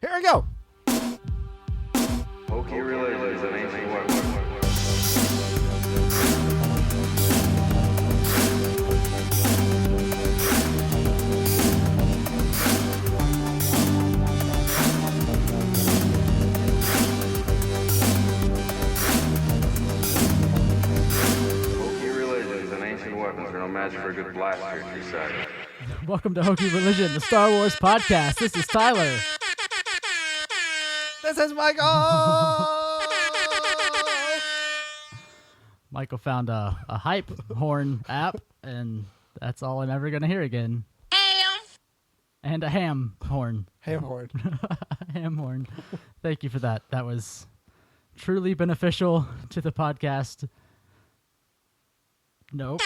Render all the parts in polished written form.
Here we go. Hokey religion is an ancient weapon. There's no match for a good blaster, you said. Welcome to Hokey Religion, the Star Wars podcast. This is Tyler. This is Michael. Michael found a hype horn app, and that's all I'm ever going to hear again. Ham. And a ham horn. Ham horn. Ham horn. Thank you for that. That was truly beneficial to the podcast. Nope.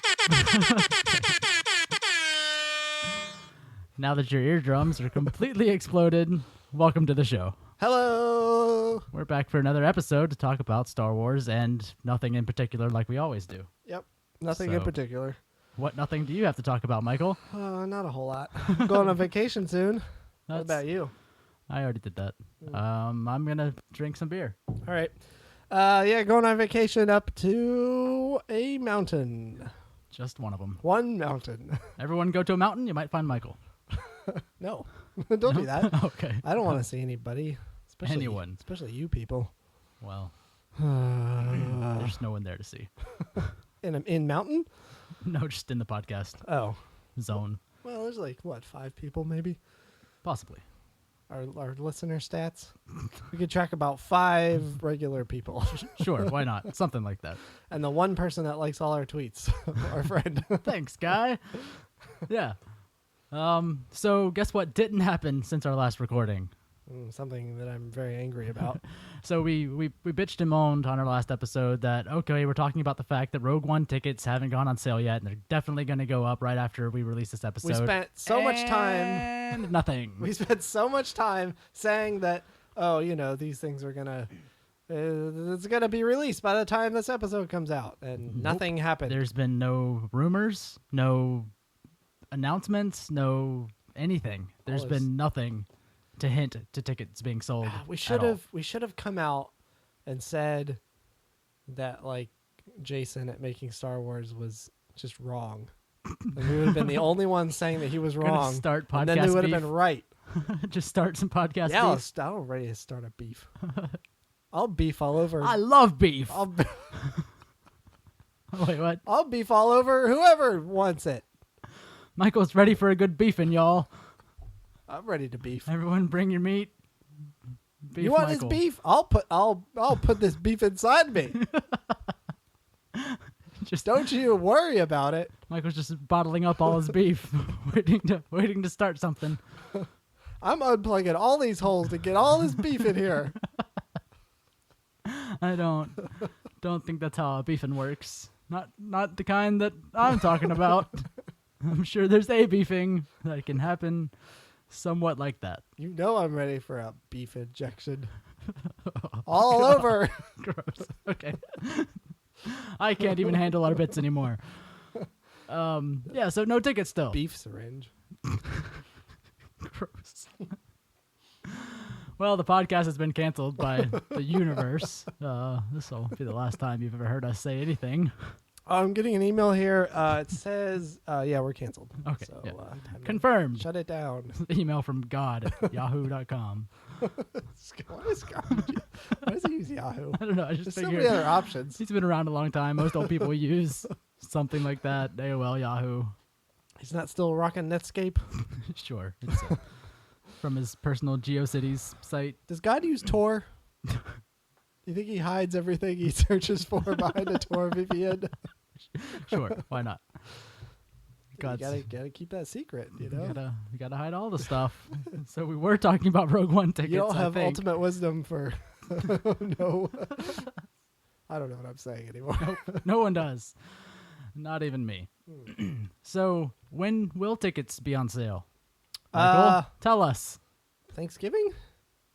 Now that your eardrums are completely exploded, welcome to the show. Hello. We're back for another episode to talk about Star Wars and nothing in particular like we always do. Yep. Nothing in particular. What nothing do you have to talk about, Michael? Not a whole lot. Going on vacation soon. What about you? I already did that. I'm going to drink some beer. All right. Going on vacation up to a mountain. Just one of them. One mountain. Everyone go to a mountain, you might find Michael. No. Don't do that. Okay. I don't want to see anybody. Anyone. Especially you people. Well, there's no one there to see. In mountain? No, just in the podcast zone. Well, there's 5 people maybe? Possibly. Our listener stats. We could track about 5 regular people. Sure, why not? Something like that. And the one person that likes all our tweets, our friend. Thanks, guy. Yeah. So guess what didn't happen since our last recording? Something that I'm very angry about. So we bitched and moaned on our last episode that, okay, we're talking about the fact that Rogue One tickets haven't gone on sale yet, and they're definitely going to go up right after we release this episode. We spent so much time... And nothing. We spent so much time saying that, these things are going to... it's going to be released by the time this episode comes out, and nothing happened. There's been no rumors, no announcements, no anything. There's been nothing to hint to tickets being sold. We should have come out and said that Jason at Making Star Wars was just wrong. And we would have been the only ones saying that he was wrong. Start podcast and then we would beef. have been right. Just start some podcast yeah, beef. I'm ready to start a beef. I'll beef all over. I love beef. Wait, what? I'll beef all over whoever wants it. Michael's ready for a good beefing, y'all. I'm ready to beef. Everyone, bring your meat. Beef you want Michael. this beef? I'll put this beef inside me. Just don't you worry about it. Michael's just bottling up all his beef, waiting to start something. I'm unplugging all these holes to get all this beef in here. I don't think that's how beefing works. Not the kind that I'm talking about. I'm sure there's a beefing that can happen somewhat like that. You know I'm ready for a beef injection. All over. Gross. Okay. I can't even handle our bits anymore. So no tickets still. Beef syringe. Gross. Well, the podcast has been canceled by the universe. This will be the last time you've ever heard us say anything. I'm getting an email here. It says, we're canceled. Okay. So, yeah. Confirmed. Shut it down. Email from God at yahoo.com. Why does he use Yahoo? I don't know. I just There's figured so many other options. He's been around a long time. Most old people use something like that. AOL, Yahoo. He's not still rocking Netscape? Sure. It's from his personal GeoCities site. Does God use Tor? Do you think he hides everything he searches for behind a Tor VPN? Sure. Why not? You gotta keep that secret, you know? You gotta hide all the stuff. So we were talking about Rogue One tickets. You don't have ultimate wisdom for... No. I don't know what I'm saying anymore. Nope, no one does. Not even me. So when will tickets be on sale? Michael, tell us. Thanksgiving?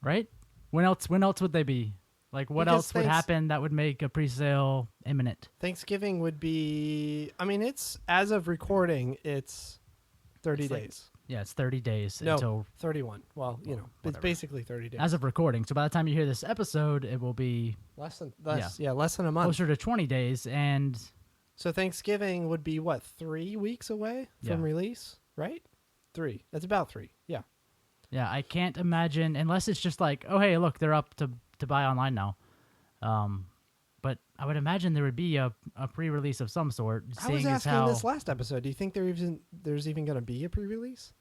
Right? When else would they be? What Because else would happen that would make a pre-sale imminent? Thanksgiving would be... it's, as of recording, it's 30 days. Yeah, it's 30 days No, until 31. Well, it's whatever. basically 30 days. as of recording. So by the time you hear this episode, it will be less than a month. closer to 20 days. And So Thanksgiving would be what, 3 weeks away from Yeah. release, right? 3. That's about 3. Yeah. yeah, I can't imagine unless it's just like, oh hey, look, they're up to buy online now. But I would imagine there would be a pre-release of some sort. I was asking this last episode. Do you think there's even going to be a pre-release?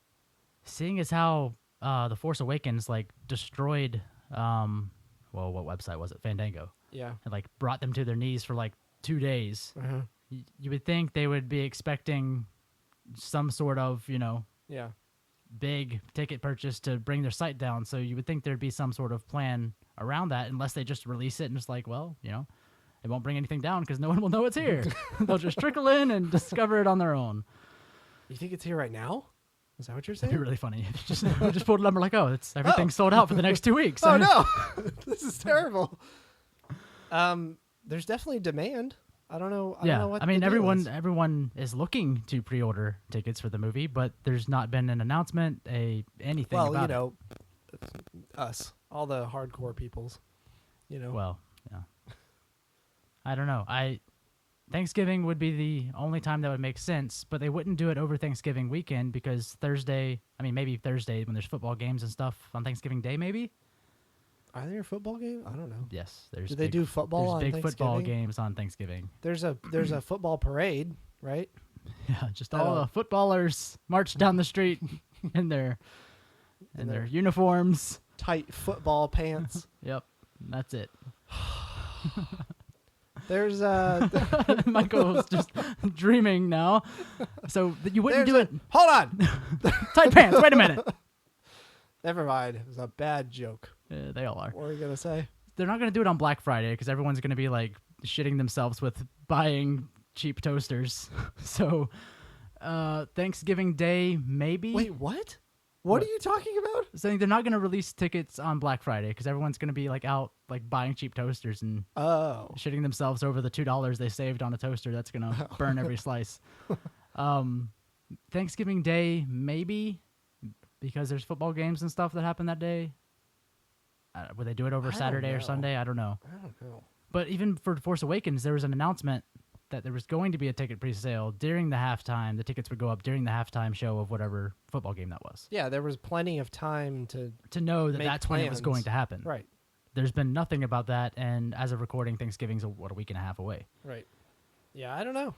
Seeing as how The Force Awakens like destroyed, what website was it? Fandango. Yeah. And like brought them to their knees for like 2 days. Uh-huh. You would think they would be expecting some sort of, Yeah. big ticket purchase to bring their site down. So you would think there'd be some sort of plan around that, unless they just release it and it's like, well, it won't bring anything down because no one will know it's here. They'll just trickle in and discover it on their own. You think it's here right now? Is that what you're It'd saying? be really funny if you just pulled a number like, oh, everything's sold out for the next 2 weeks. Oh no, this is terrible. There's definitely demand. I don't know. I don't know what I mean, the deal is. everyone is looking to pre-order tickets for the movie, but there's not been an announcement, anything Well, about it. us, all the hardcore peoples. Well, yeah. I don't know. Thanksgiving would be the only time that would make sense, but they wouldn't do it over Thanksgiving weekend because maybe Thursday when there's football games and stuff on Thanksgiving Day, maybe. Are there football games? I don't know. Yes, there's. Do they do football on There's big football Thanksgiving? games on Thanksgiving. There's a football parade, right? Yeah, just all the footballers march down the street in their uniforms. Tight football pants. Yep, that's it. There's Michael's just dreaming now. So you wouldn't do it. Hold on. Tight pants. Wait a minute. Never mind. It was a bad joke. They all are. What were you gonna say? They're not going to do it on Black Friday because everyone's going to be like shitting themselves with buying cheap toasters. So Thanksgiving Day, maybe. Wait, what? What are you talking about? Saying they're not going to release tickets on Black Friday because everyone's going to be like out like buying cheap toasters and shitting themselves over the $2 they saved on a toaster that's going to burn every slice. Thanksgiving Day, maybe, because there's football games and stuff that happen that day. Would they do it over I don't Saturday or know. Sunday? I don't know. I don't know. But even for Force Awakens, there was an announcement that there was going to be a ticket pre-sale during the halftime. The tickets would go up during the halftime show of whatever football game that was. Yeah, there was plenty of time to know that make that's when it was plans. going to happen. Right. There's been nothing about that, and as of recording, Thanksgiving's a week and a half away. Right. Yeah, I don't know.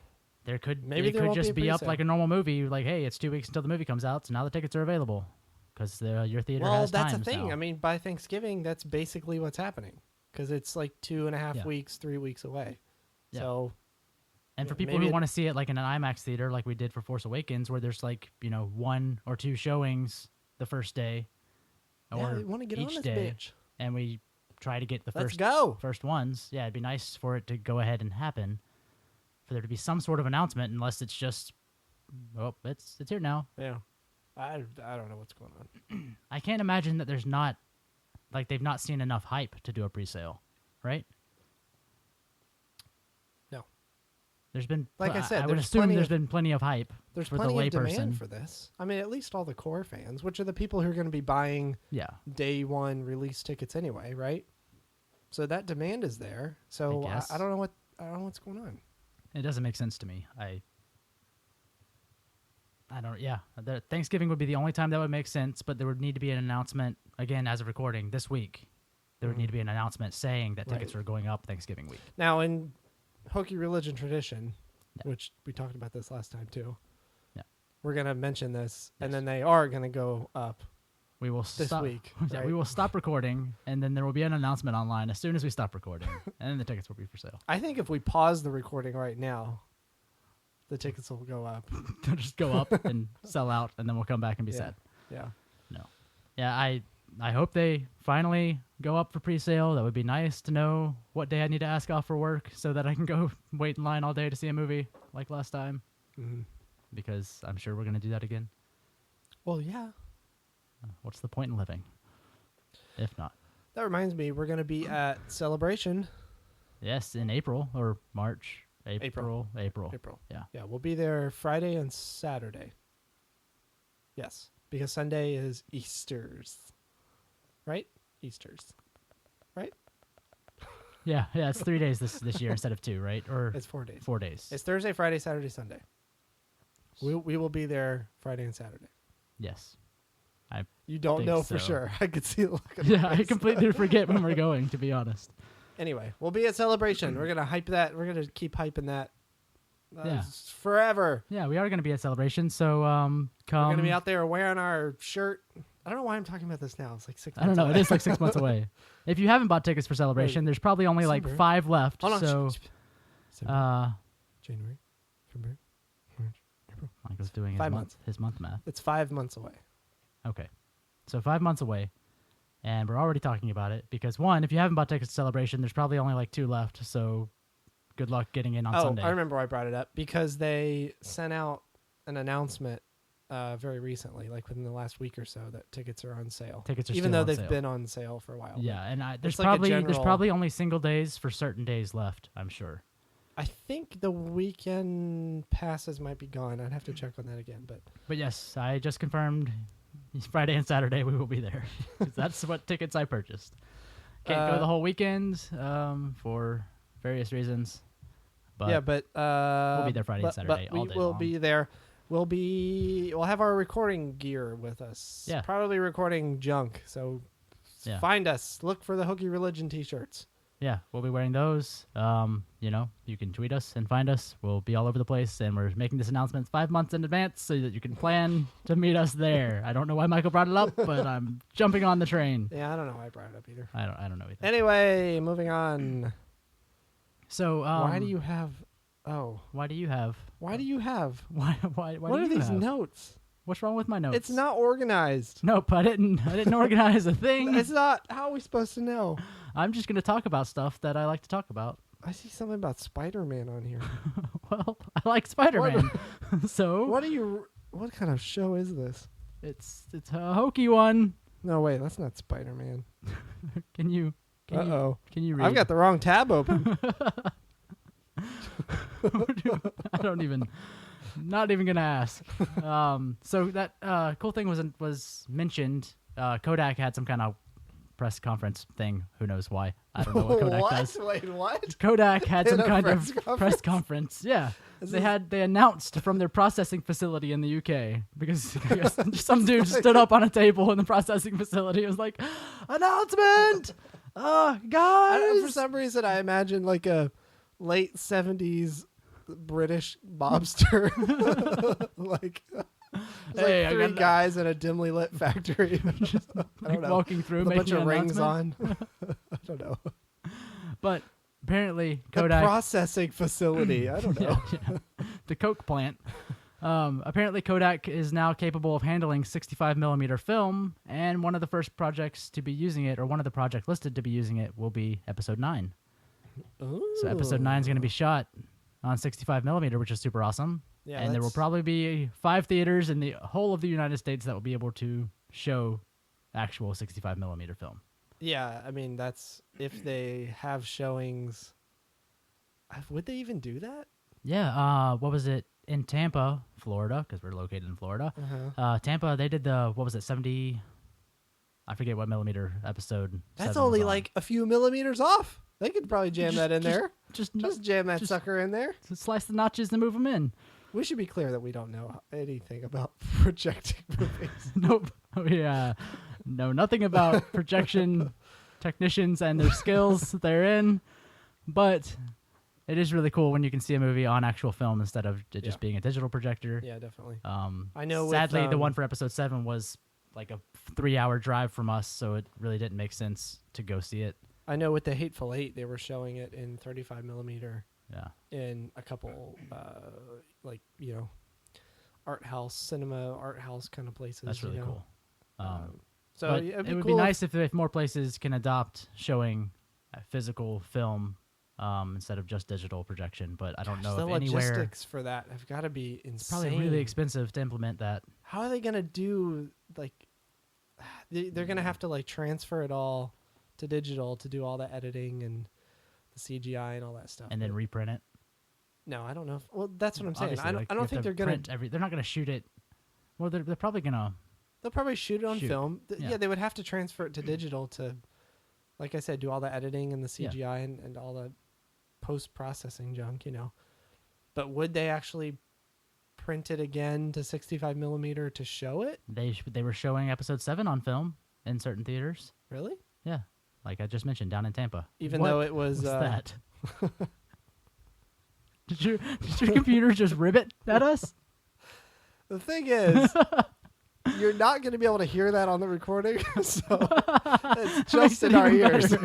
There could Maybe it there could won't just be a be up pre-sale. like a normal movie, like, hey, it's 2 weeks until the movie comes out, so now the tickets are available because your theater Well, has that's the times thing. now. I mean, by Thanksgiving, that's basically what's happening because it's like 2.5 Yeah. weeks, 3 weeks away. Yeah. So, And for yeah, people maybe who it- want to see it like in an IMAX theater, like we did for Force Awakens, where there's like 1 or 2 showings the first day, yeah, or we want to get on each this day, bitch. and we try to get the Let's first go. first ones. Yeah, it'd be nice for it to go ahead and happen, for there to be some sort of announcement, unless it's just, oh, it's here now. Yeah. I don't know what's going on. I can't imagine that there's not, like, they've not seen enough hype to do a pre-sale, right? No. There's been, Like I said, I would there's assume plenty there's of- been plenty of hype There's for the plenty of layperson. demand for this. I mean, at least all the core fans, which are the people who are going to be buying Yeah. day one release tickets anyway, right? So that demand is there. So guess. I don't know what's going on. It doesn't make sense to me. I don't. Yeah, Thanksgiving would be the only time that would make sense, but there would need to be an announcement again as of recording this week. There would need to be an announcement saying that tickets Right. are going up Thanksgiving week. Now, in Hokey religion tradition, Yeah. which we talked about this last time too, Yeah. we're gonna mention this, and Yes. then they are gonna go up. We will This stop, week, Yeah, right? we will stop recording, and then there will be an announcement online as soon as we stop recording, and then the tickets will be for sale. I think if we pause the recording right now, the tickets will go up. They'll just go up and sell out, and then we'll come back and be Yeah. sad. Yeah. No. Yeah, I hope they finally go up for pre-sale. That would be nice to know what day I need to ask off for work so that I can go wait in line all day to see a movie like last time, Mm-hmm. because I'm sure we're going to do that again. Well, yeah. What's the point in living if not? That reminds me, we're gonna be at Celebration. Yes, in April or March. April. April. April. Yeah. Yeah, we'll be there Friday and Saturday. Yes, because Sunday is Easter's, right? Easter's, right? Yeah, it's 3 days this year instead of 2, right? Or It's 4 days. 4 days. It's Thursday, Friday, Saturday, Sunday. We will be there Friday and Saturday. Yes. You don't think know so. for sure. I could see the look of Yeah, I completely forget when we're going, to be honest. Anyway, we'll be at Celebration. We're gonna hype that. We're gonna keep hyping that. Yeah. Forever. Yeah, we are going to be at Celebration, so come. We're gonna be out there wearing our shirt. I don't know why I'm talking about this now. It's like 6 months I don't know. away. It is like 6 months away. If you haven't bought tickets for Celebration, there's probably only like December. 5 left. Hold on. So, December, January, February, March, April. Michael's doing 5 months. his month math. It's 5 months away. Okay. So 5 months away. And we're already talking about it because, one, if you haven't bought tickets to Celebration, there's probably only like 2 left. So good luck getting in on Sunday. I remember why I brought it up because they sent out an announcement very recently, like within the last week or so, that tickets are on sale. Tickets are even still though on they've sale. been on sale for a while. Yeah, and there's it's like a there's general- probably only single days for certain days left, I'm sure. I think the weekend passes might be gone. I'd have to check on that again, but But yes, I just confirmed Friday and Saturday we will be there. 'Cause that's what tickets I purchased. Can't go the whole weekend for various reasons. But yeah, but we'll be there Friday and Saturday but all we day will long. be there. We'll have our recording gear with us. Yeah. Probably recording junk. So Yeah. find us. Look for the Hokey Religion t-shirts. Yeah, we'll be wearing those. You can tweet us and find us. We'll be all over the place, and we're making this announcement 5 months in advance so that you can plan to meet us there. I don't know why Michael brought it up, but I'm jumping on the train. Yeah, I don't know why I brought it up either. I don't know either. Anyway, moving on. So Why do you have? Oh, Why do you have? why do you have? Why What do are you these have? notes? What's wrong with my notes? It's not organized. Nope, I didn't organize a thing. It's not. How are we supposed to know? I'm just gonna talk about stuff that I like to talk about. I see something about Spider-Man on here. Well, I like Spider-Man, so What kind of show is this? it's a hokey one. No, wait, that's not Spider-Man. Can you Uh-oh. can you read? I've got the wrong tab open. I don't even. Not even gonna ask. So that cool thing was mentioned. Kodak had some kind of press conference thing. Who knows why? I don't know what Kodak does. Wait, what? Kodak had In some a kind press of press conference. Yeah, Is they announced from their processing facility in the UK because I guess some dude stood up on a table in the processing facility. It was like, announcement, For guys. some reason, I imagine like a late 70s British mobster. like Hey, I three got- guys in a dimly lit factory. I don't know. Walking through, With a making bunch of an rings announcement. on. I don't know. But apparently The Kodak. processing facility. I don't know. Yeah. The Coke plant. Apparently, Kodak is now capable of handling 65 millimeter film, and one of the first projects to be using it, or one of the projects listed to be using it, will be Episode 9. So Episode 9 is going to be shot on 65 millimeter, which is super awesome. Yeah, and there will probably be 5 theaters in the whole of the United States that will be able to show actual 65 millimeter film. Yeah, I mean, that's if they have showings. Would they even do that? Yeah. What was it in Tampa, Florida? Because we're located in Florida. Uh-huh. Tampa, they did the 70? I forget what millimeter episode. That's 7 was only on. like a few millimeters off. They could probably jam that in there. Just jam that just- sucker in there. slice the notches and move them in. We should be clear that we don't know anything about projecting movies. Nope. We know nothing about projection technicians and their skills therein, but it is really cool when you can see a movie on actual film instead of it just Yeah. being a digital projector. Yeah, definitely. I know with, Sadly, the one for episode 7 was like a 3-hour drive from us, so it really didn't make sense to go see it. I know with the Hateful Eight, they were showing it in 35 millimeter Yeah. in a couple, art house kind of places. That's really cool. So But yeah, it'd it would cool be if- nice if more places can adopt showing a physical film instead of just digital projection. But I don't know the if anywhere. logistics for that have got to be insane. It's probably really expensive to implement that. How are they gonna do like? They're gonna have to like transfer it all to digital to do all the editing and the CGI and all that stuff. And then But- reprint it. no, I don't know. Well, that's what I'm saying. Obviously, I like, don't you have think to they're gonna. print they're not gonna shoot it. Well, they're probably gonna They'll probably shoot it on Shoot. film. Yeah. Yeah, they would have to transfer it to digital to, like I said, do all the editing and the Yeah. CGI and all the post-processing junk, But would they actually print it again to 65 millimeter to show it? They were showing episode 7 on film in certain theaters. Really? Yeah, like I just mentioned, down in Tampa. Even What though it was that? Did your computer just ribbit at us? The thing is, you're not going to be able to hear that on the recording, so it's just in our ears.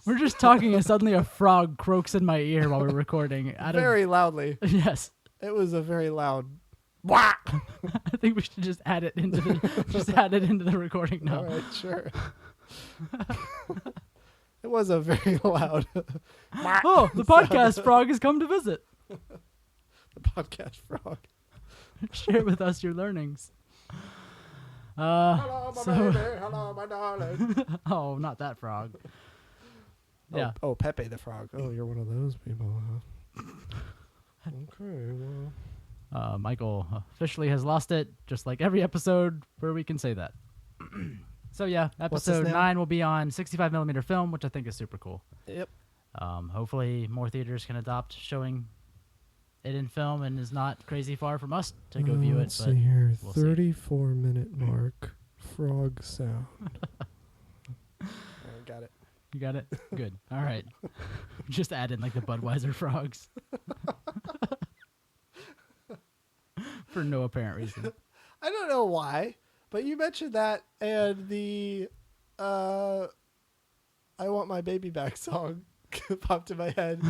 We're just talking and suddenly a frog croaks in my ear while we're recording. Very loudly. Yes. It was a very loud whack. I think we should just add it into the recording now. All right, sure. It was a very loud. Oh, the podcast frog has come to visit. The podcast frog. Share with us your learnings. Hello, my so- baby. Hello, my darling. Oh, not that frog. Yeah. Oh, Pepe the frog. Oh, you're one of those people, huh? Okay, well. Michael officially has lost it, just like every episode where we can say that. So yeah, What's this episode now? 9 will be on 65 millimeter film, which I think is super cool. Yep. Hopefully more theaters can adopt showing it in film and is not crazy far from us to go view it. Let's But see here. we'll see. 34-minute mark. Frog sound. I got it. You got it? Good. All right. Just add in like the Budweiser frogs. For no apparent reason. I don't know why, but you mentioned that and the I Want My Baby Back song popped in my head.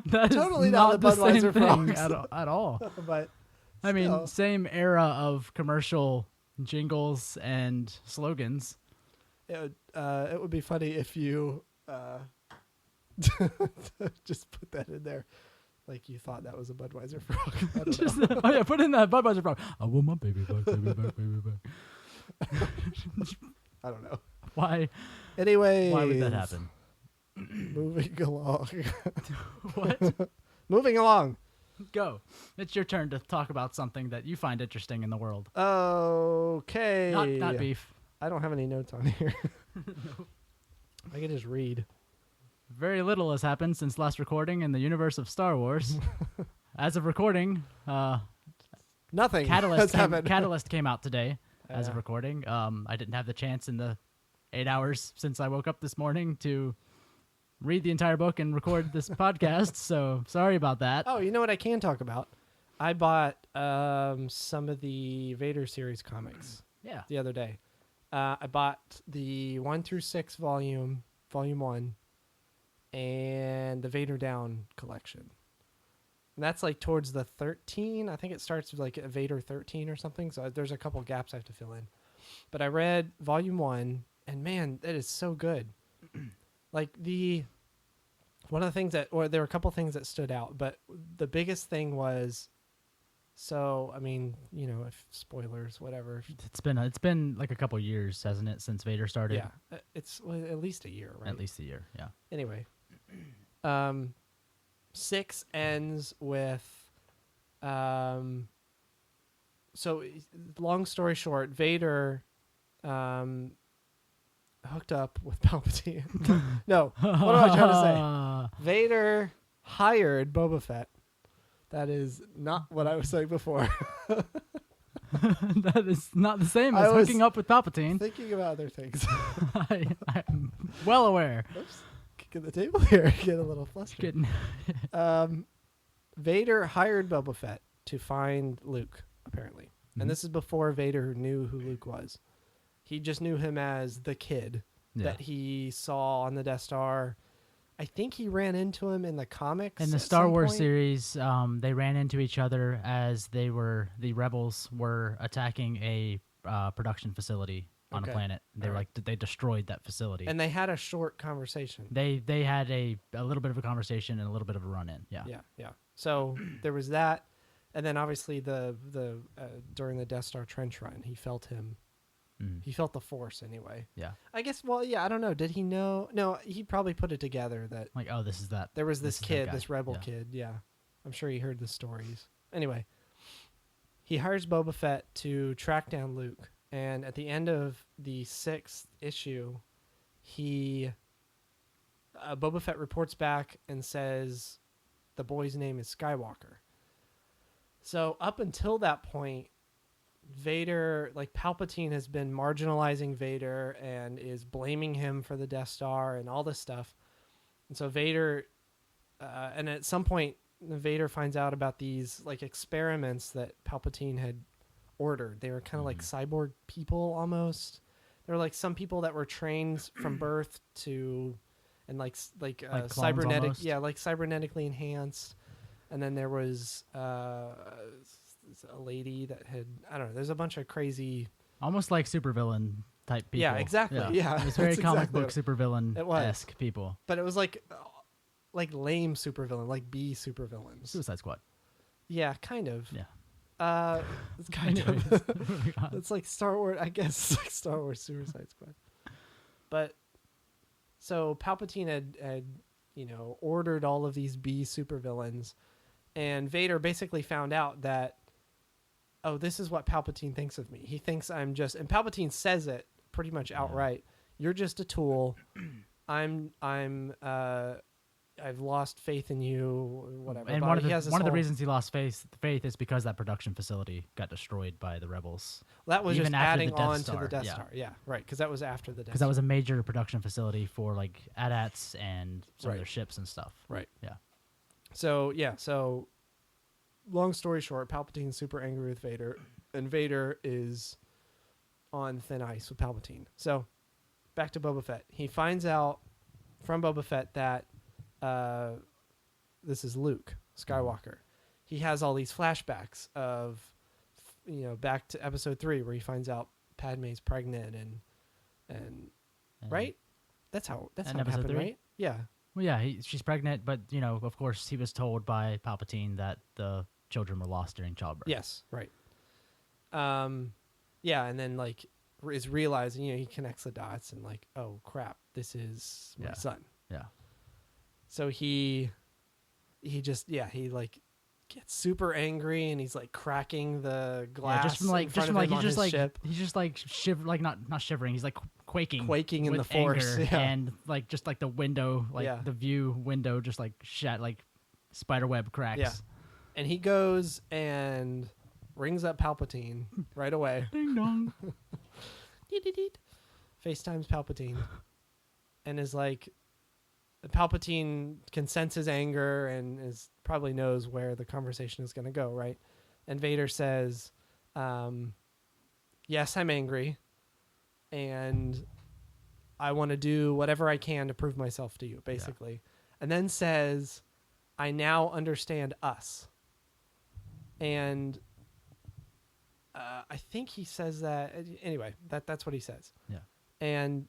That is Totally not not the the same Budweiser thing frogs. at all. But I mean, still. same era of commercial jingles and slogans. It would be funny if you just put that in there, like you thought that was a Budweiser frog. I don't Just, know. oh yeah, put in that Budweiser frog. I want my baby back, baby back, baby back. I don't know. Why? Anyway, Why would that happen? Moving along. What? Moving along. Go. It's your turn to talk about something that you find interesting in the world. Okay. Not beef. I don't have any notes on here. I can just read. Very little has happened since last recording in the universe of Star Wars. As of recording, Nothing has Catalyst happened. Catalyst came out today. As of Yeah. recording, I didn't have the chance in the 8 hours since I woke up this morning to read the entire book and record this podcast. So sorry about that. Oh, you know what I can talk about? I bought some of the Vader series comics Yeah. the other day. I bought the 1 through 6 volume 1, and the Vader Down collection. And that's like towards the 13. I think it starts with like a Vader 13 or something. So there's a couple gaps I have to fill in. But I read volume 1, and man, that is so good. Like one of the things there were a couple things that stood out, but the biggest thing was, so I mean, if spoilers, whatever. It's been like a couple years, hasn't it, since Vader started? Yeah, it's at least a year, right? At least a year. Yeah. Anyway, 6 ends with, so long story short, Vader, hooked up with Palpatine. No, what am I trying to say? Vader hired Boba Fett. That is not what I was saying before. That is not the same I as was hooking up with Palpatine. Thinking about other things. I'm well aware. Oops. Kicking the table here. Get a little flustered. Getting Vader hired Boba Fett to find Luke, apparently. And this is before Vader knew who Luke was. He just knew him as the kid that he saw on the Death Star. I think he ran into him in the comics. In the at Star some Wars point. series, they ran into each other as the rebels were attacking a production facility on a Okay. planet. They were Alright. like they destroyed that facility. And they had a short conversation. They had a little bit of a conversation and a little bit of a run in. Yeah. Yeah. So there was that. And then obviously the during the Death Star trench run, he felt him. Mhm. He felt the Force anyway. Yeah. I guess, well, yeah, I don't know. Did he know? No, he probably put it together that Like, oh, this is that. there was this is that kid, guy. this rebel Yeah. kid. Yeah. I'm sure he heard the stories. Anyway, he hires Boba Fett to track down Luke. And at the end of the 6th issue, Boba Fett reports back and says the boy's name is Skywalker. So up until that point, Vader, like Palpatine has been marginalizing Vader and is blaming him for the Death Star and all this stuff. And so Vader, and at some point, Vader finds out about these like experiments that Palpatine had ordered. They were kind of like cyborg people almost. There were like some people that were trained from birth to, and like clones cybernetic, almost? yeah, like cybernetically enhanced. And then there was a lady that had, I don't know, there's a bunch of crazy, Almost like supervillain type people. Yeah, exactly. Yeah, It was very that's comic exactly book what supervillain-esque people. but it was like lame supervillain, like B supervillains. Suicide Squad. Yeah, kind of. Yeah. It's kind Anyways. of. Moving on. It's like Star Wars, I guess. It's like Star Wars Suicide Squad. But so Palpatine had ordered all of these B supervillains, and Vader basically found out that, oh, this is what Palpatine thinks of me. He thinks I'm just, and Palpatine says it pretty much outright. You're just a tool. I've lost faith in you, whatever. And But one of he the has this one of the whole- reasons he lost faith is because that production facility got destroyed by the rebels. that was even just after the adding Death on to Star, the Death yeah. Star. Yeah, right. Because that was after the Death Because that was a major production facility for like AT-ATs and some of Right. their ships and stuff. Right. Yeah. So long story short, Palpatine's super angry with Vader, and Vader is on thin ice with Palpatine. So back to Boba Fett. He finds out from Boba Fett that this is Luke Skywalker. He has all these flashbacks of, back to episode 3 where he finds out Padme's pregnant and right? That's how it episode happened, 3? right? Yeah. Well, yeah, she's pregnant, but of course, he was told by Palpatine that the children were lost during childbirth. Yes, right. Yeah, and then like is realizing, he connects the dots and like, oh crap, this is my son. Yeah. So he like gets super angry and he's like cracking the glass. Yeah, just from like, in front of him on his ship. he's just like not shivering. He's like quaking Quaking in with the force, anger, yeah. and like just like the window, like the view window, just like like spider web cracks. Yeah. And he goes and rings up Palpatine right away. Ding dong. FaceTimes Palpatine and is like, Palpatine can sense his anger and probably knows where the conversation is going to go, right? And Vader says, yes, I'm angry, and I want to do whatever I can to prove myself to you, basically. Yeah. And then says, I now understand us. And I think he says that, anyway, that's what he says. Yeah. And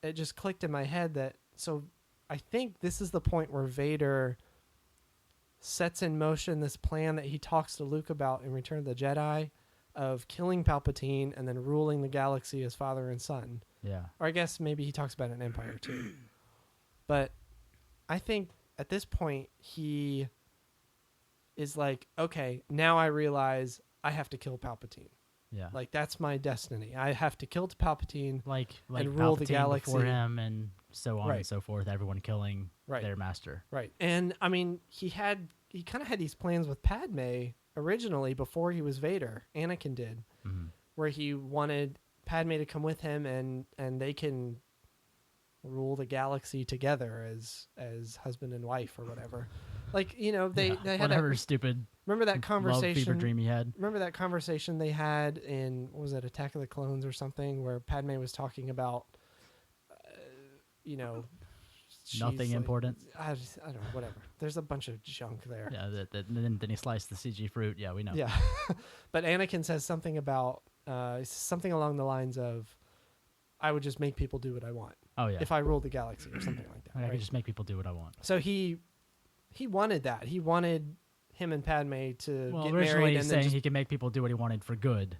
it just clicked in my head that, so I think this is the point where Vader sets in motion this plan that he talks to Luke about in Return of the Jedi of killing Palpatine and then ruling the galaxy as father and son. Yeah. Or I guess maybe he talks about an empire too. But I think at this point he is like, okay, now I realize I have to kill Palpatine. Yeah. Like that's my destiny. I have to kill Palpatine. Like and rule the Palpatine galaxy before him, and so on Right. and so forth. Everyone killing Right. their master. Right. And I mean, he kind of had these plans with Padme originally before he was Vader. Anakin did, where he wanted Padme to come with him and they can rule the galaxy together as husband and wife or whatever. Like, they had whatever stupid remember that love conversation fever dream he had. Remember that conversation they had in, what was it, Attack of the Clones or something, where Padme was talking about she's Nothing like- important. I don't know, whatever. There's a bunch of junk there. Yeah, then he sliced the CG fruit. Yeah, we know. Yeah. But Anakin says something about something along the lines of, I would just make people do what I want Oh yeah. if I ruled the galaxy or something like that. I right? could just make people do what I want. So he wanted that. He wanted him and Padme to Well, get originally married he's and saying then just, he can make people do what he wanted for good,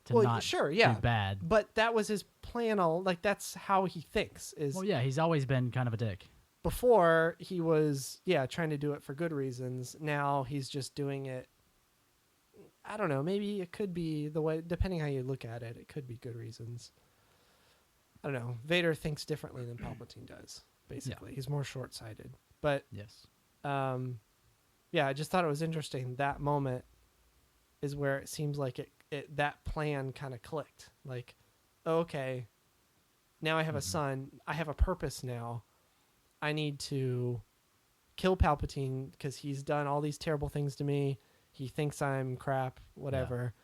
to well, not sure, yeah. do bad. But that was his plan. That's how he thinks. Is Well, yeah, he's always been kind of a dick. before he was trying to do it for good reasons. Now he's just doing it. I don't know. Maybe it could be the way, depending how you look at it, it could be good reasons. I don't know. Vader thinks differently than Palpatine does, basically. He's more short-sighted. But, Yes. yeah, I just thought it was interesting. That moment is where it seems like that plan kind of clicked. Like, okay, now I have a son. I have a purpose now. I need to kill Palpatine because he's done all these terrible things to me. He thinks I'm crap, whatever.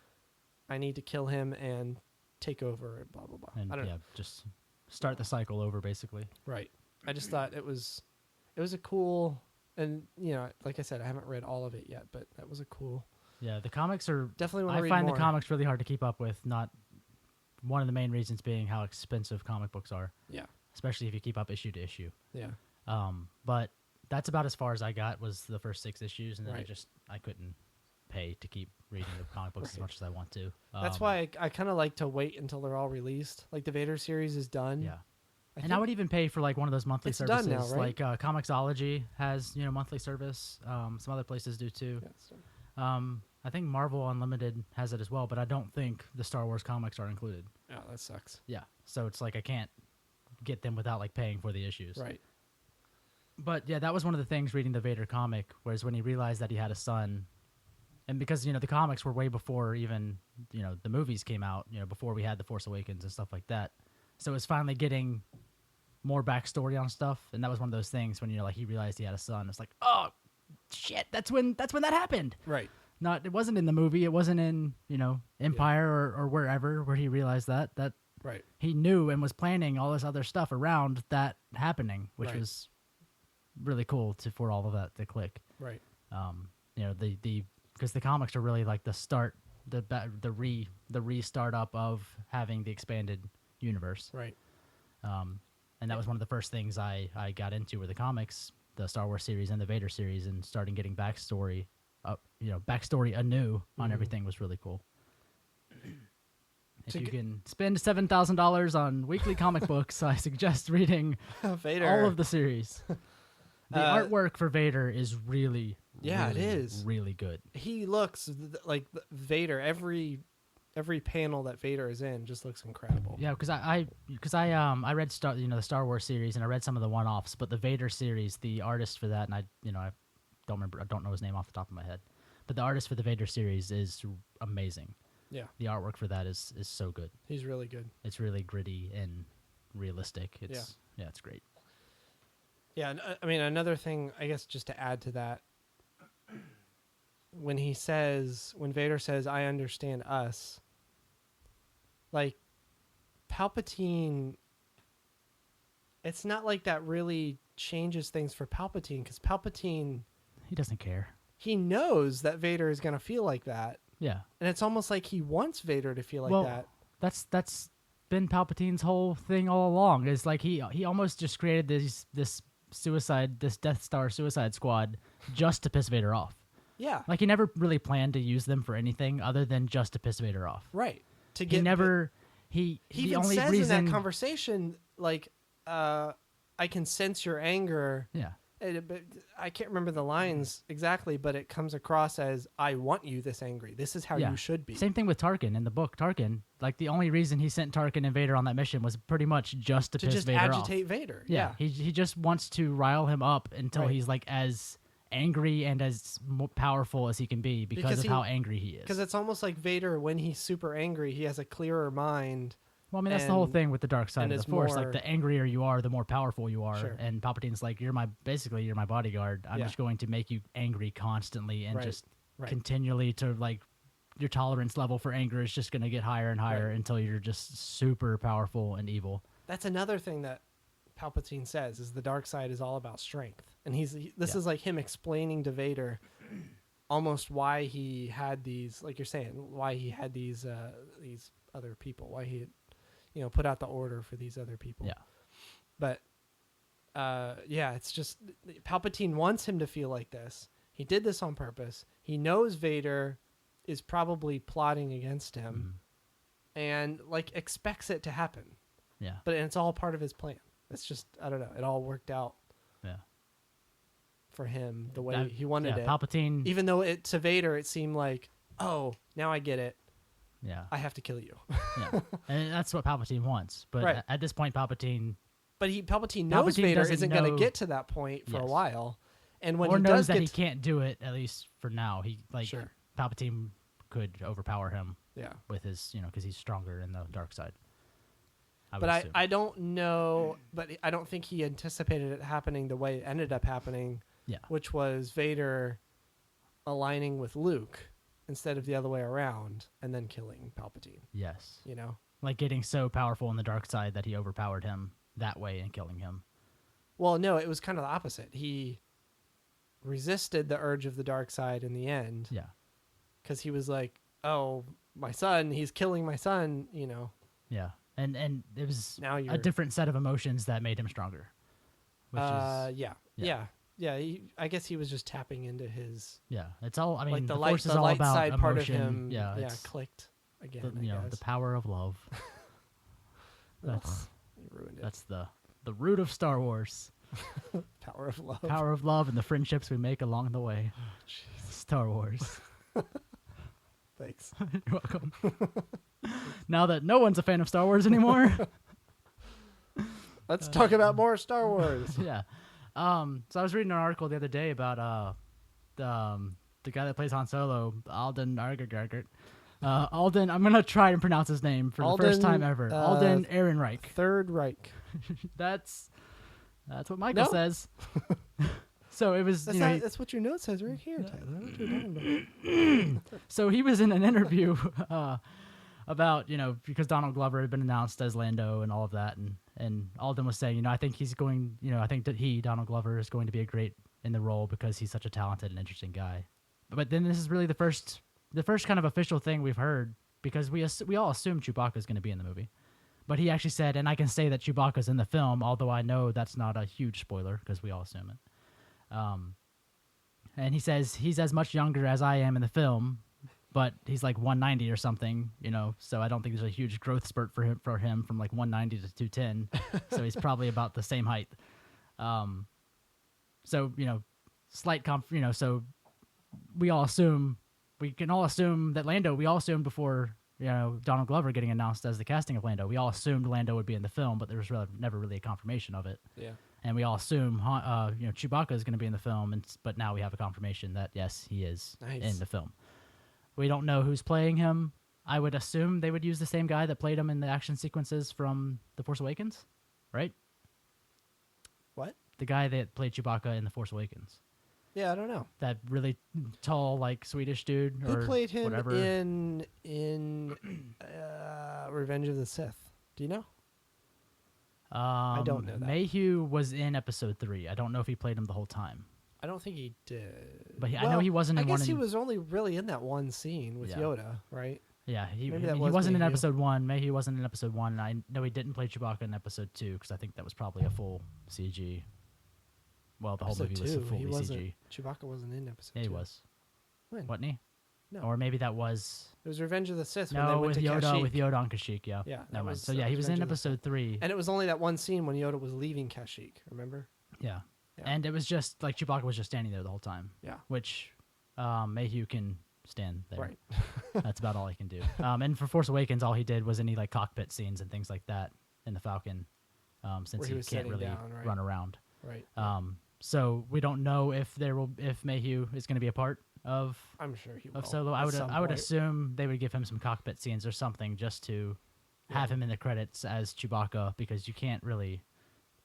Yeah. I need to kill him and take over and blah, blah, blah. And I don't know. just start the cycle over, basically. Right. I just thought it was a cool, and, you know, like I said, I haven't read all of it yet, but that was a cool. Yeah, the comics are... Definitely want to read more. I find more. the comics really hard to keep up with, not one of the main reasons being how expensive comic books are. Yeah. Especially if you keep up issue to issue. Yeah. But that's about as far as I got was the first 6 issues, and then Right. I couldn't pay to keep reading the comic books as much as I want to. That's why I kind of like to wait until they're all released. Like the Vader series is done. Yeah. I would even pay for like one of those monthly It's services. done now, right? Like Comixology has, monthly service. Some other places do too. Yeah, it's done. I think Marvel Unlimited has it as well, but I don't think the Star Wars comics are included. Oh, that sucks. Yeah. So it's like I can't get them without like paying for the issues. Right. But yeah, that was one of the things reading the Vader comic, whereas when he realized that he had a son, and because, the comics were way before even, the movies came out, before we had The Force Awakens and stuff like that. So it was finally getting more backstory on stuff, and that was one of those things when, he realized he had a son. It's like, oh, shit, that's when that happened. Right. It wasn't in the movie. It wasn't in, Empire or wherever where he realized that right. he knew and was planning all this other stuff around that happening, which Right. was really cool for all of that to click. Right. Because the comics are really like the start, the restart up of having the expanded universe. Right. And that was one of the first things I got into were the comics, the Star Wars series and the Vader series, and starting getting backstory anew on everything was really cool. If you can spend $7,000 on weekly comic books, I suggest reading Vader. all of the series. The artwork for Vader is really, Yeah, really, it is really good. He looks like Vader. Every panel that Vader is in just looks incredible. Yeah, because I read the Star Wars series and I read some of the one-offs, but the Vader series, the artist for that, and I don't know his name off the top of my head, but the artist for the Vader series is amazing. Yeah. The artwork for that is so good. He's really good. It's really gritty and realistic. It's great. Yeah, I mean, another thing, I guess, just to add to that, when Vader says, "I understand us," like, Palpatine, it's not like that really changes things for Palpatine, because Palpatine, He doesn't care. he knows that Vader is going to feel like that, Yeah. and it's almost like he wants Vader to feel like that. That's been Palpatine's whole thing all along. Is like he almost just created this Death Star suicide squad just to piss Vader off. Yeah. Like he never really planned to use them for anything other than just to piss Vader off. Right. He Even only says reason in that conversation, like, I can sense your anger. Yeah. But I can't remember the lines exactly, but it comes across as, I want you this angry. This is how you should be. Same thing with Tarkin in the book. Tarkin, like the only reason he sent Tarkin and Vader on that mission was pretty much just to piss just Vader off. agitate Vader. Yeah. He just wants to rile him up until Right. he's like as angry and as powerful as he can be because of how angry he is. Because it's almost like Vader, when he's super angry, he has a clearer mind. Well, I mean, that's the whole thing with the dark side of the Force. more- Like, the angrier you are, the more powerful you are. Sure. And Palpatine's like, you're my bodyguard. I'm just going to make you angry constantly and Right. just Right. continually to, like, your tolerance level for anger is just going to get higher and higher Right. until you're just super powerful and evil. That's another thing that Palpatine says, is the dark side is all about strength. And this is like him explaining to Vader almost why he had these, like you're saying, why he had these other people, why he, put out the order for these other people. Yeah. But, it's just, Palpatine wants him to feel like this. He did this on purpose. He knows Vader is probably plotting against him and, like, expects it to happen. Yeah. But it's all part of his plan. It's just, I don't know. It all worked out Yeah. for him the way he wanted it. Palpatine. Even though to Vader, it seemed like oh, now I get it. Yeah. I have to kill you. Yeah. And that's what Palpatine wants. But Right. at this point, Palpatine But Palpatine knows Palpatine Vader doesn't isn't going know- to get to that point for a Yes. while. And when or he knows does that get he can't do it, at least for now. He Sure. Palpatine could overpower him yeah. with his, because he's stronger in the dark side. But I don't know, but I don't think he anticipated it happening the way it ended up happening, Yeah. which was Vader aligning with Luke instead of the other way around and then killing Palpatine, Yes. Like getting so powerful in the dark side that he overpowered him that way and killing him. Well, no, it was kind of the opposite. He resisted the urge of the dark side in the end. Yeah. Because he was like, oh, my son, he's killing my son, Yeah. And it was Now a you're- different set of emotions that made him stronger. Which is yeah. I guess he was just tapping into his it's all. I mean, like the the light, Force is the all light about side emotion. part of him. it's Clicked again. the, I guess. the power of love. That's You ruined it. that's the root of Star Wars. Power of love. Power of love and the friendships we make along the way. Star Wars. Thanks. You're welcome. Now that no one's a fan of Star Wars anymore. Let's talk about more Star Wars. Yeah. So I was reading an article the other day about the guy that plays Han Solo, Alden Argergargert. Alden, I'm gonna try and pronounce his name for the first time ever. Alden Ehrenreich. Third Reich. That's what Michael No. says. So it was, That's, that's what your note says right here, Tyler. What you talking about? so he was in an interview about, because Donald Glover had been announced as Lando and all of that, and Alden was saying, I think he's going, I think that Donald Glover is going to be a great in the role because he's such a talented and interesting guy. But then this is really the first kind of official thing we've heard, because we all assume Chewbacca is going to be in the movie. But he actually said, and I can say that Chewbacca's in the film, although I know that's not a huge spoiler because we all assume it. And he says he's as much younger as I am in the film, but he's like 190 or something, so I don't think there's a huge growth spurt for him from like 190 to 210. So he's probably about the same height. So, slight so we can all assume that Lando, we all assumed before, Donald Glover getting announced as the casting of Lando, we all assumed Lando would be in the film, but there was never really a confirmation of it. Yeah. And we all assume, Chewbacca is going to be in the film, but now we have a confirmation that yes, he is in the film. We don't know who's playing him. I would assume they would use the same guy that played him in the action sequences from The Force Awakens, right? What? The guy that played Chewbacca in The Force Awakens. Yeah, I don't know. That really tall, like Swedish dude, Who or played him whatever. in Revenge of the Sith? Do you know? I don't know that. Mayhew was in Episode 3. I don't know if he played him the whole time. I don't think he did. But I know he wasn't in I one. guess he was only really in that one scene with Yoda, right? Yeah, Maybe that he was wasn't in Mayhew. Episode 1. Mayhew wasn't in Episode 1, and I know he didn't play Chewbacca in Episode 2, because I think that was probably a full CG. Well, the whole Episode movie was 2, fully he wasn't, CG. Chewbacca wasn't in Episode 2. Yeah, he was. When? Wasn't he? No. Or maybe that was... It was Revenge of the Sith when they No, went with to Yoda, Kashyyyk. with Yoda on Kashyyyk, yeah. Yeah, that Never mind. was, So yeah, he was in Revenge of the Episode 3. And it was only that one scene when Yoda was leaving Kashyyyk, remember? Yeah. Yeah. And it was just, like, Chewbacca was just standing there the whole time. Yeah. Which Mayhew can stand there. Right. That's about all he can do. And for Force Awakens, all he did was any, like, cockpit scenes and things like that in the Falcon, since Where he he was can't sitting really down, right. run around. Right. So we don't know if Mayhew is going to be a part of I'm sure he will. Solo. at some I would point. assume they would give him some cockpit scenes or something just to have him in the credits as Chewbacca, because you can't really.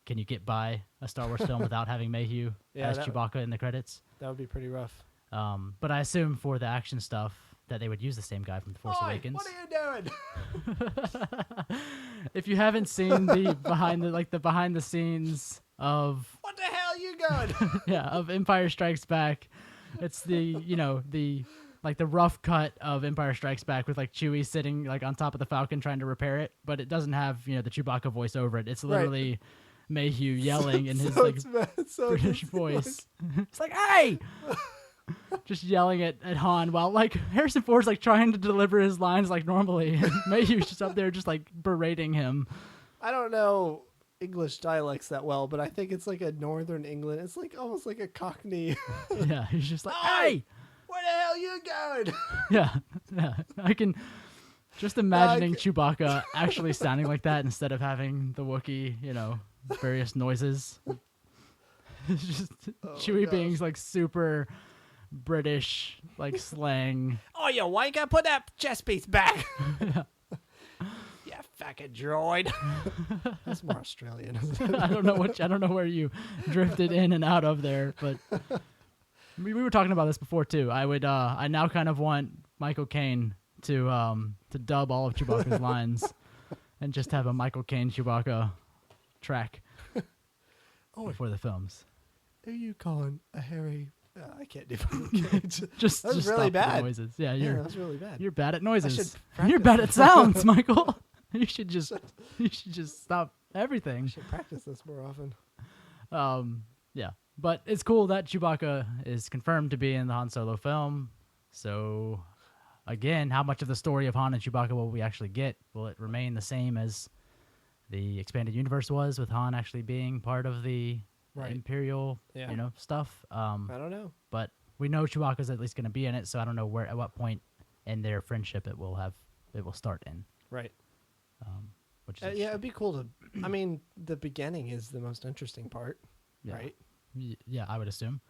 Can you get by a Star Wars film without having Mayhew as Chewbacca in the credits? That would be pretty rough. But I assume for the action stuff that they would use the same guy from The Force Awakens. What are you doing? If you haven't seen the behind the scenes of What the hell are you going? of Empire Strikes Back, it's the the rough cut of Empire Strikes Back with like Chewie sitting like on top of the Falcon trying to repair it, but it doesn't have the Chewbacca voice over it. It's literally Mayhew yelling in his British voice. It's like, hey! Just yelling at Han while like Harrison Ford's like trying to deliver his lines like normally. And Mayhew's just up there just like berating him. I don't know English dialects that well, but I think it's like a Northern England. It's like almost like a Cockney. Yeah, he's just like, hey! Where the hell you going? Yeah. I can just imagining Chewbacca actually sounding like that instead of having the Wookiee, various noises. It's just Chewie being like super British, like slang. Oh, you wanker, put that chest piece back. You fucking droid. That's more Australian. I don't know where you drifted in and out of there, but we were talking about this before too. I now kind of want Michael Caine to dub all of Chewbacca's lines and just have a Michael Caine Chewbacca track before the films. Who are you calling a hairy? I can't do it. just really stop with the bad. noises. Yeah, that was really bad. You're bad at noises. I should You're bad at sounds, Michael. You should just stop everything. I should practice this more often. Yeah. But it's cool that Chewbacca is confirmed to be in the Han Solo film. So again, how much of the story of Han and Chewbacca will we actually get? Will it remain the same as the expanded universe was, with Han actually being part of the Imperial, stuff? I don't know. But we know Chewbacca's at least going to be in it, so I don't know at what point in their friendship it will start in. Right. Which is it'd be cool to. I mean, the beginning is the most interesting part, right? Yeah, I would assume.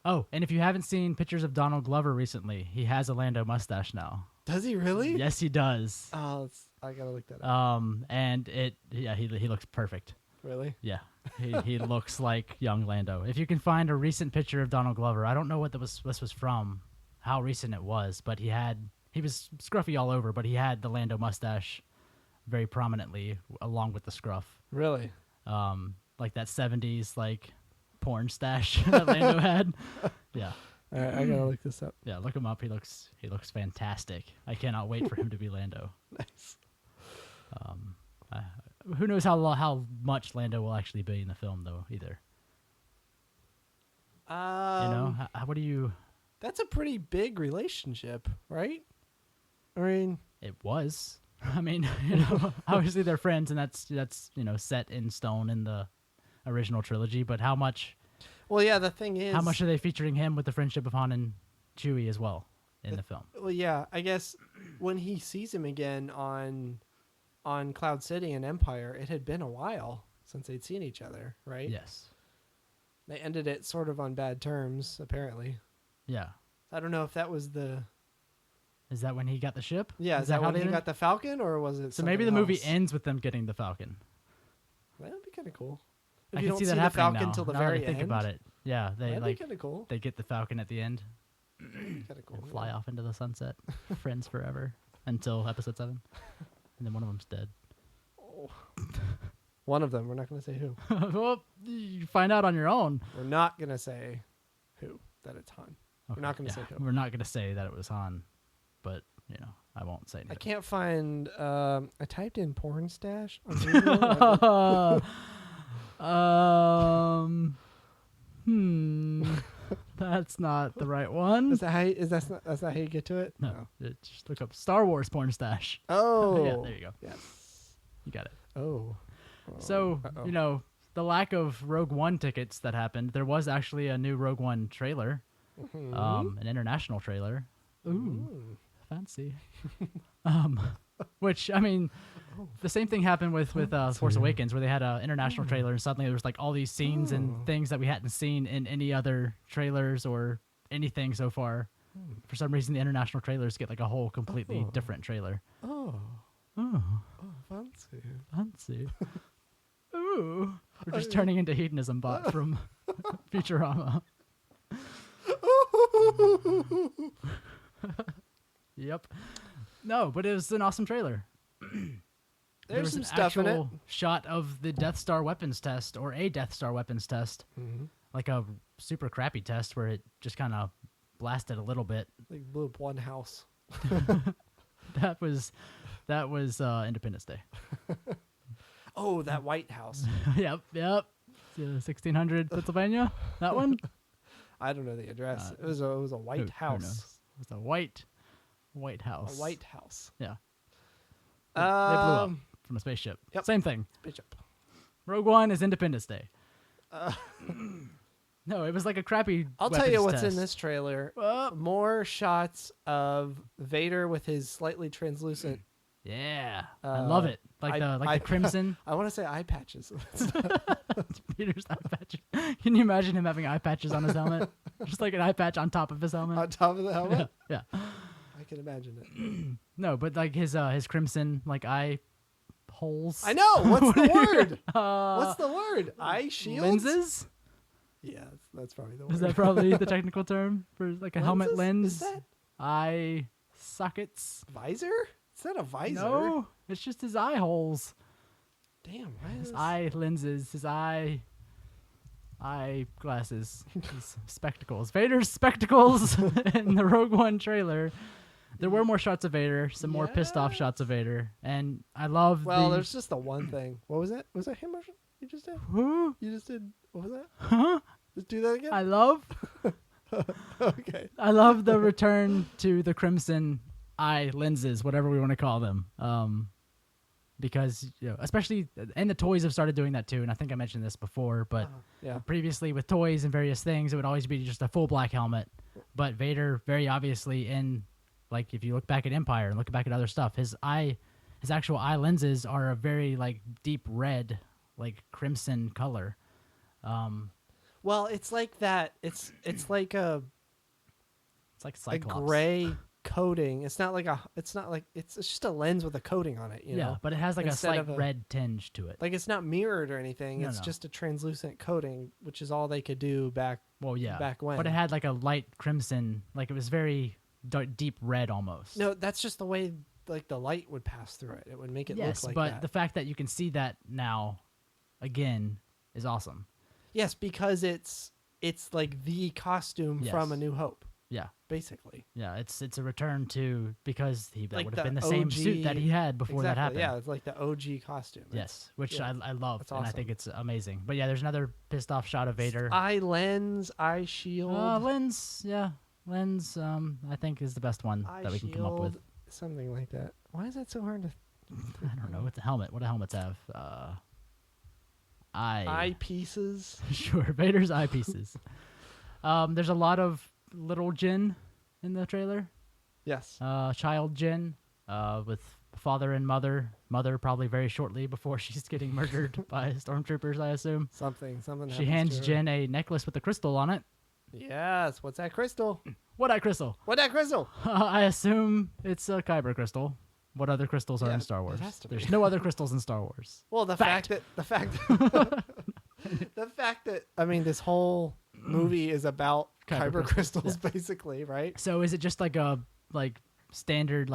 Oh, and if you haven't seen pictures of Donald Glover recently, he has a Lando mustache now. Does he really? Yes, he does. Oh, I gotta look that up. And he looks perfect. Really? Yeah, he looks like young Lando. If you can find a recent picture of Donald Glover, I don't know what this was from, how recent it was, but he was scruffy all over, but he had the Lando mustache very prominently along with the scruff. Really? Like that 70s like porn stash that Lando had. Yeah. All right, I gotta look this up. Yeah, look him up. He looks fantastic. I cannot wait for him to be Lando. Nice. Who knows how much Lando will actually be in the film though either. What do you? That's a pretty big relationship, right? I mean, it was. I mean, obviously they're friends, and that's set in stone in the original trilogy. But how much? Well, yeah. The thing is, how much are they featuring him with the friendship of Han and Chewie as well in the film? Well, yeah. I guess when he sees him again on Cloud City and Empire, it had been a while since they'd seen each other, right? Yes. They ended it sort of on bad terms, apparently. Yeah. I don't know if that was the. Is that when he got the ship? Yeah, is that when he got the Falcon, or was it? So maybe the movie else? ends with them getting the Falcon. That would be kind of cool. If I you can don't see that the happening Falcon now. till the Now very that I think end. about it. Yeah, That'd be kind of cool. They get the Falcon at the end. Kind of cool. And fly off into the sunset, friends forever until episode 7, and then one of them's dead. Oh. One of them. We're not going to say who. Well, you find out on your own. We're not going to say who. That it's Han. Okay, We're not going to say who. We're not going to say that it was Han, but I won't say anything. I can't find. I typed in porn stash on Google. That's not the right one. Is that how? That's not how you get to it? No. Just look up Star Wars porn stash. Oh. Yeah, there you go. Yes. You got it. Oh. So, the lack of Rogue One tickets that happened, there was actually a new Rogue One trailer, an international trailer. Ooh, fancy. Which, I mean, the same thing happened with Force Awakens, where they had an international trailer, and suddenly there was like all these scenes and things that we hadn't seen in any other trailers or anything so far. For some reason, the international trailers get like a whole completely different trailer. Oh, fancy. Fancy. Ooh. We're just turning into Hedonism Bot from Futurama. Yep. No, but it was an awesome trailer. There's some an stuff in it. actual shot of the Death Star weapons test, or a Death Star weapons test. Like a super crappy test where it just kind of blasted a little bit. Like blew up one house. That was Independence Day. Oh, that White House. Yep. 1600 Pennsylvania. That one. I don't know the address. It was a White House. Who knows? It was a White House. A White House. Yeah. They blew up from a spaceship. Yep. Same thing. Spaceship. Rogue One is Independence Day. No, it was like a crappy. I'll tell you weapons what's in test. this trailer. Oh. More shots of Vader with his slightly translucent. Yeah, I love it. Like the crimson. I want to say eye patches. Peter's eye patches. Can you imagine him having eye patches on his helmet? Just like an eye patch on top of his helmet. On top of the helmet. Yeah. I can imagine it. No, but like his crimson like eye holes. I know. What's the word? What's the word? Eye shields. Lenses. Yeah, that's probably the word. Is that probably the technical term for like a helmet lens? Is that Eye sockets. visor? Is that a visor? No, it's just his eye holes. Damn. Why His is eye lenses. His eye glasses. His spectacles. Vader's spectacles in the Rogue One trailer. There were more shots of Vader, some more pissed off shots of Vader, and I love. Well, there's just the one thing. What was it? Was that him motion you just did? Who? You just did. What was that? Huh? Just do that again. I love. Okay. I love the return to the crimson eye lenses, whatever we want to call them. Because especially, and the toys have started doing that too. And I think I mentioned this before, but Yeah. previously with toys and various things, it would always be just a full black helmet. But Vader, very obviously, like if you look back at Empire and look back at other stuff, his actual eye lenses are a very like deep red, like crimson color. Well, it's like that. It's like a Cyclops. gray coating. It's not like it's just a lens with a coating on it. You know? But it has like Instead a of slight red tinge to it. Like it's not mirrored or anything. No, It's no. just a translucent coating, which is all they could do back. Well, yeah. Back when. But it had like a light crimson, like it was very deep red almost. No, that's just the way like the light would pass through it. It would make it yes, look like but that. the fact that you can see that now, again, is awesome. Yes, because it's like the costume Yes. from A New Hope, Yeah, basically. yeah. It's a return to because that Like would have the been the same OG suit that he had before that Exactly, happened. Yeah, it's like the OG costume. Yes, which yeah, I love, that's and I awesome. think it's amazing. But yeah, there's another pissed off shot of Vader. Eye lens, eye shield. Lens, yeah, lens. I think is the best one eye that we can come up with. shield, something like that. Why is that so hard to? I don't know. What's the helmet? What do helmets have? Eye pieces. Sure, Vader's eyepieces. There's a lot of little Jin in the trailer. Yes. Child Jin, with father and mother. Mother probably very shortly before she's getting murdered by stormtroopers, I assume. Something. She happens hands to her. Jin a necklace with a crystal on it. Yes. What's that crystal? What a crystal? What that crystal? I assume it's a kyber crystal. What other crystals are Yeah, in Star Wars? it has to be. There's no other crystals in Star Wars. Well, the Fact. fact that I mean, this whole movie is about Kyber kyber crystals, crystals, basically, right? So is it just like a standard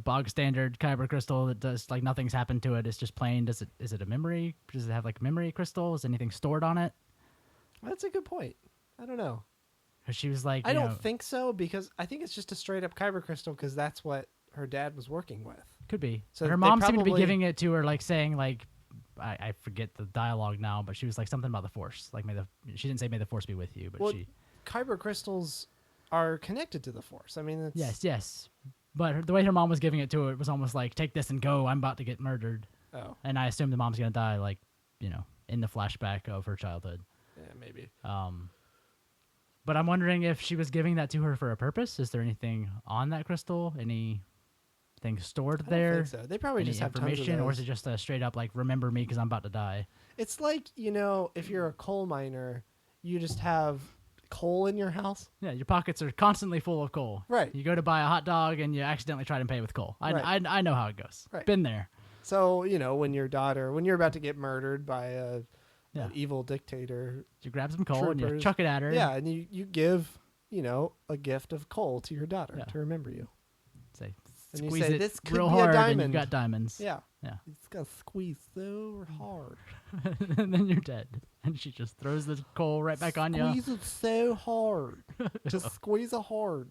bog standard kyber crystal that does like nothing's happened to it? It's just plain. Is it a memory? Does it have like memory crystals? Anything stored on it? That's a good point. I don't know. 'Cause she was like, I you don't know, think so because I think it's just a straight up kyber crystal because that's what her dad was working with. could be. So Her they mom seemed to be probably- giving it to her like saying like. I forget the dialogue now, but she was like something about the Force. Like she didn't say "May the Force be with you," but Well, she. kyber crystals are connected to the Force. I mean, it's, Yes. But the way her mom was giving it to her, it was almost like, take this and go. I'm about to get murdered. Oh, And I assume the mom's going to die, like, in the flashback of her childhood. yeah, maybe. But I'm wondering if she was giving that to her for a purpose. Is there anything on that crystal? Anything stored I don't there? think so. They probably Any just have tons of information? Or is those. it just a straight up, like, remember me because I'm about to die? It's like, if you're a coal miner, you just have coal in your house. Yeah, your pockets are constantly full of coal. Right. You go to buy a hot dog and you accidentally try to pay with coal. Right. I know how it goes. Right. Been there. So, when you're about to get murdered by an evil dictator, You grab some coal and you troopers. chuck it at her. yeah, and you give, a gift of coal to your daughter Yeah. to remember you. Say, And you squeeze say, it "This could real be a hard and diamond." you've got diamonds. Yeah. Yeah. It's got to squeeze so hard. And then you're dead. And she just throws the coal right back on you. Squeeze it so hard. Just squeeze it hard.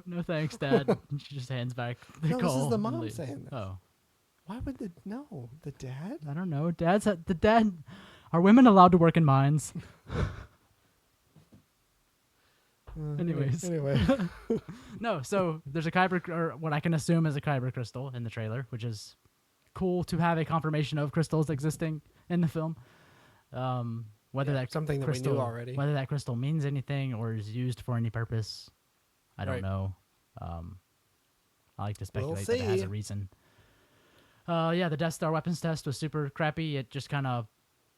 No thanks, Dad. And she just hands back the No, coal. this is the and mom leaves. saying this. Oh, Why would the dad? I don't know. The dad. Are women allowed to work in mines? Anyways. Anyway. No. So there's a kyber, or what I can assume is a kyber crystal in the trailer, which is cool to have a confirmation of crystals existing in the film. Whether that something that crystal, we knew already. whether that crystal means anything or is used for any purpose, I don't Right. know. I like to We'll speculate that it has see. a reason. Yeah, the Death Star weapons test was super crappy. It just kind of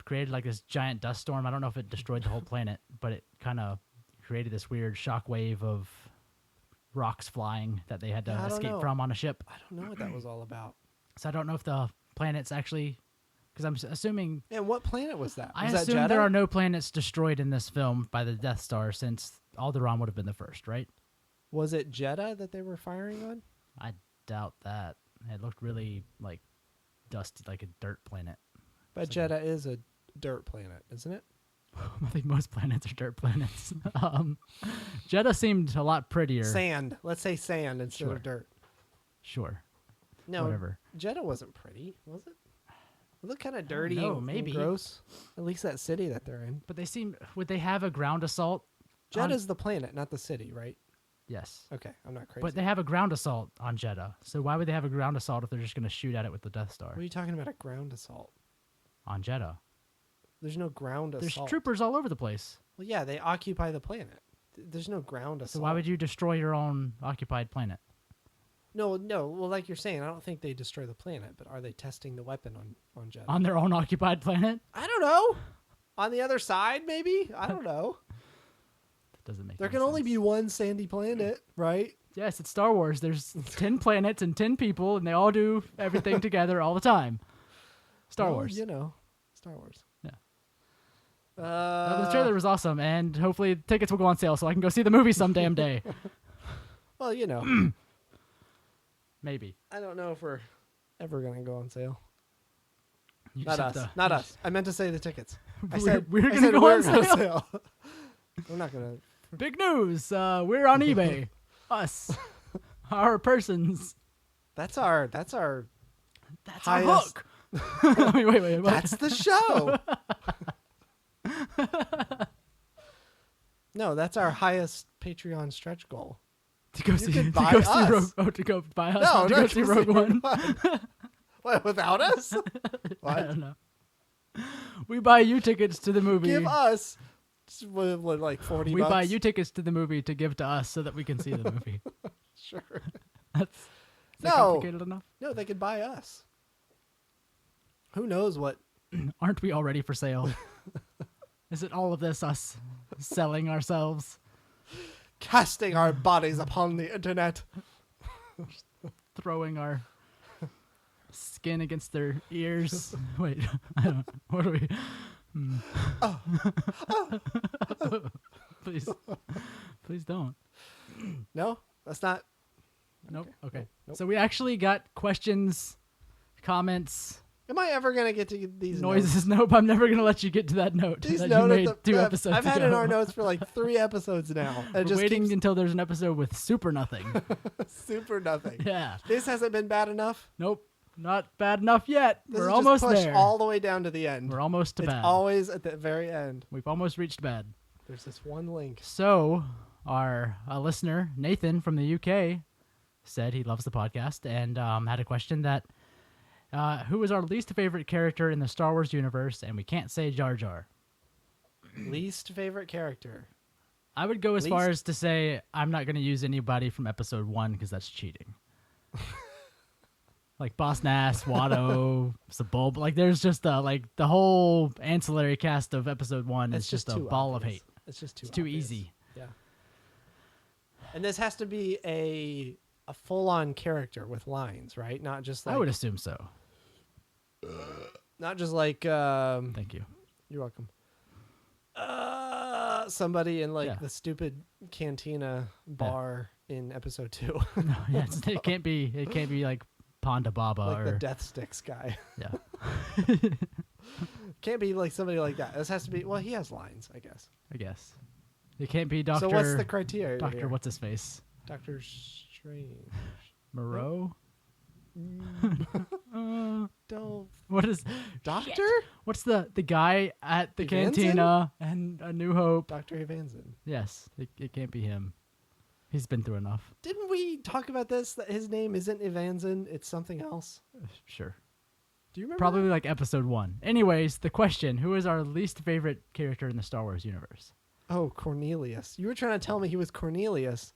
created like this giant dust storm. I don't know if it destroyed the whole planet, but it kind of created this weird shockwave of rocks flying that they had to Yeah, I don't escape know. from on a ship. I don't know what that was all about. So I don't know if the planets actually, because I'm assuming And what planet was that? I Was that assume Jeddah? there are no planets destroyed in this film by the Death Star since Alderaan would have been the first, right? Was it Jeddah that they were firing on? I doubt that. It looked really like dusty, like a dirt planet. But Jeddah is a dirt planet, isn't it? I think most planets are dirt planets. Jeddah seemed a lot prettier. Sand. Let's say sand instead Sure. of dirt. Sure. No, Whatever. Jeddah wasn't pretty, was it? It looked kind of dirty know, and maybe. gross. At least that city that they're in. But they seem. Would they have a ground assault? Jeddah's the planet, not the city, right? Yes. Okay, I'm not crazy. But they have a ground assault on Jeddah. So why would they have a ground assault if they're just going to shoot at it with the Death Star What are you talking about? A ground assault? on Jeddah? There's no ground There's assault. troopers all over the place. Well, yeah, they occupy the planet. There's no ground assault. So why would you destroy your own occupied planet? No. Well, like you're saying, I don't think they destroy the planet, but are they testing the weapon on Jeddah? On their own occupied planet? I don't know. On the other side, maybe. I don't know. That doesn't make There any can only sense. be one sandy planet, right? Yes, it's Star Wars. There's 10 planets and 10 people, and they all do everything together all the time. Star Well, Wars. You know, Star Wars. Yeah. Uh, The trailer was awesome, and hopefully tickets will go on sale so I can go see the movie some damn day. well, you know, Maybe. I don't know if we're ever gonna go on sale. You Not just us. have to- Not us. I meant to say the tickets. I We're- said we're I gonna said go we're on gonna sale. sale. We're not gonna. Big news. We're on eBay. Us. Our persons. That's our. That's Highest- our hook. wait. What? That's the show. No, that's our highest Patreon stretch goal. To go see, can to buy go see us. Rogue. Oh, to go buy us. No, not to go not see to Rogue One. What, without us? I What? don't know. We buy you tickets to the movie. Give us what, like 40 we bucks? buy you tickets to the movie to give to us so that we can see the movie. Sure. That's is that No. complicated enough. No, they could buy us. Who knows what? Aren't we already for sale? Is it all of this us selling ourselves, Casting our bodies upon the internet. throwing our skin against their ears? Wait, I don't, what are we? Please don't. No, that's not. Nope. Okay. Nope. So we actually got questions, comments, Am I ever gonna get to these noises. Nope. I'm never gonna let you get to that note These that notes you made at 2 the- episodes I've had ago. in our notes for like 3 episodes now. And We're it just waiting keeps until there's an episode with super nothing. super nothing. Yeah. This hasn't been bad enough. Nope. Not bad enough yet. This We're is almost just pushed there. all the way down to the end. We're almost to It's bad. always at the very end. We've almost reached bad. There's this one link. So, our listener, Nathan from the UK, said he loves the podcast and had a question that who is our least favorite character in the Star Wars universe? And we can't say Jar Jar. Least favorite character. I would go as far Least? as to say I'm not going to use anybody from episode 1 because that's cheating. Like Boss Nass, Watto, Sabulb. Like there's just like the whole ancillary cast of episode 1 is It's just a too ball obvious. of hate. It's just too It's too obvious. easy. Yeah. And this has to be a full-on character with lines, right? Not just like I would assume so. not just like Thank you. you're welcome. Somebody in like Yeah. the stupid cantina bar in episode 2. No, yeah, it can't be. It can't be like Ponda Baba like or the Death Sticks guy. yeah. Can't be like somebody like that. This has to be. Well, he has lines, I guess. I guess it can't be Doctor. So what's the criteria? Doctor? here? What's his face? Doctor Strange? Moreau. Don't What is Doctor? What's the guy at the Evanson? cantina and A New Hope? Doctor Evanson. Yes, it can't be him. He's been through enough. Didn't we talk about this? That his name isn't Evanson. It's something else. Sure. Do you remember? Probably that? like episode 1. Anyways, the question: who is our least favorite character in the Star Wars universe? Oh, Cornelius. You were trying to tell me he was Cornelius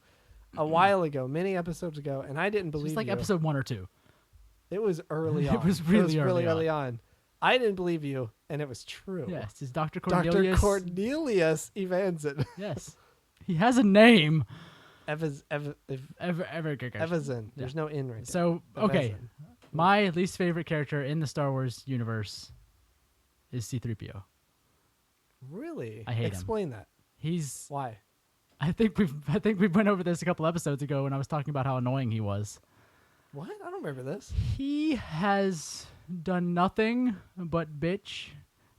a while ago, many episodes ago, and I didn't It believe was like you. episode 1 or 2. It was early on. It was really early on. I didn't believe you, and it was true. Yes, it's Dr. Cornelius. Dr. Cornelius Evanson. Yes, he has a name. Evazin. Yeah. There's no in right there. So okay, Evazin. my least favorite character in the Star Wars universe is C-3PO. Really? I hate him. Explain that. He's. Why? I think we went over this a couple episodes ago when I was talking about how annoying he was. What? I don't remember this. He has done nothing but bitch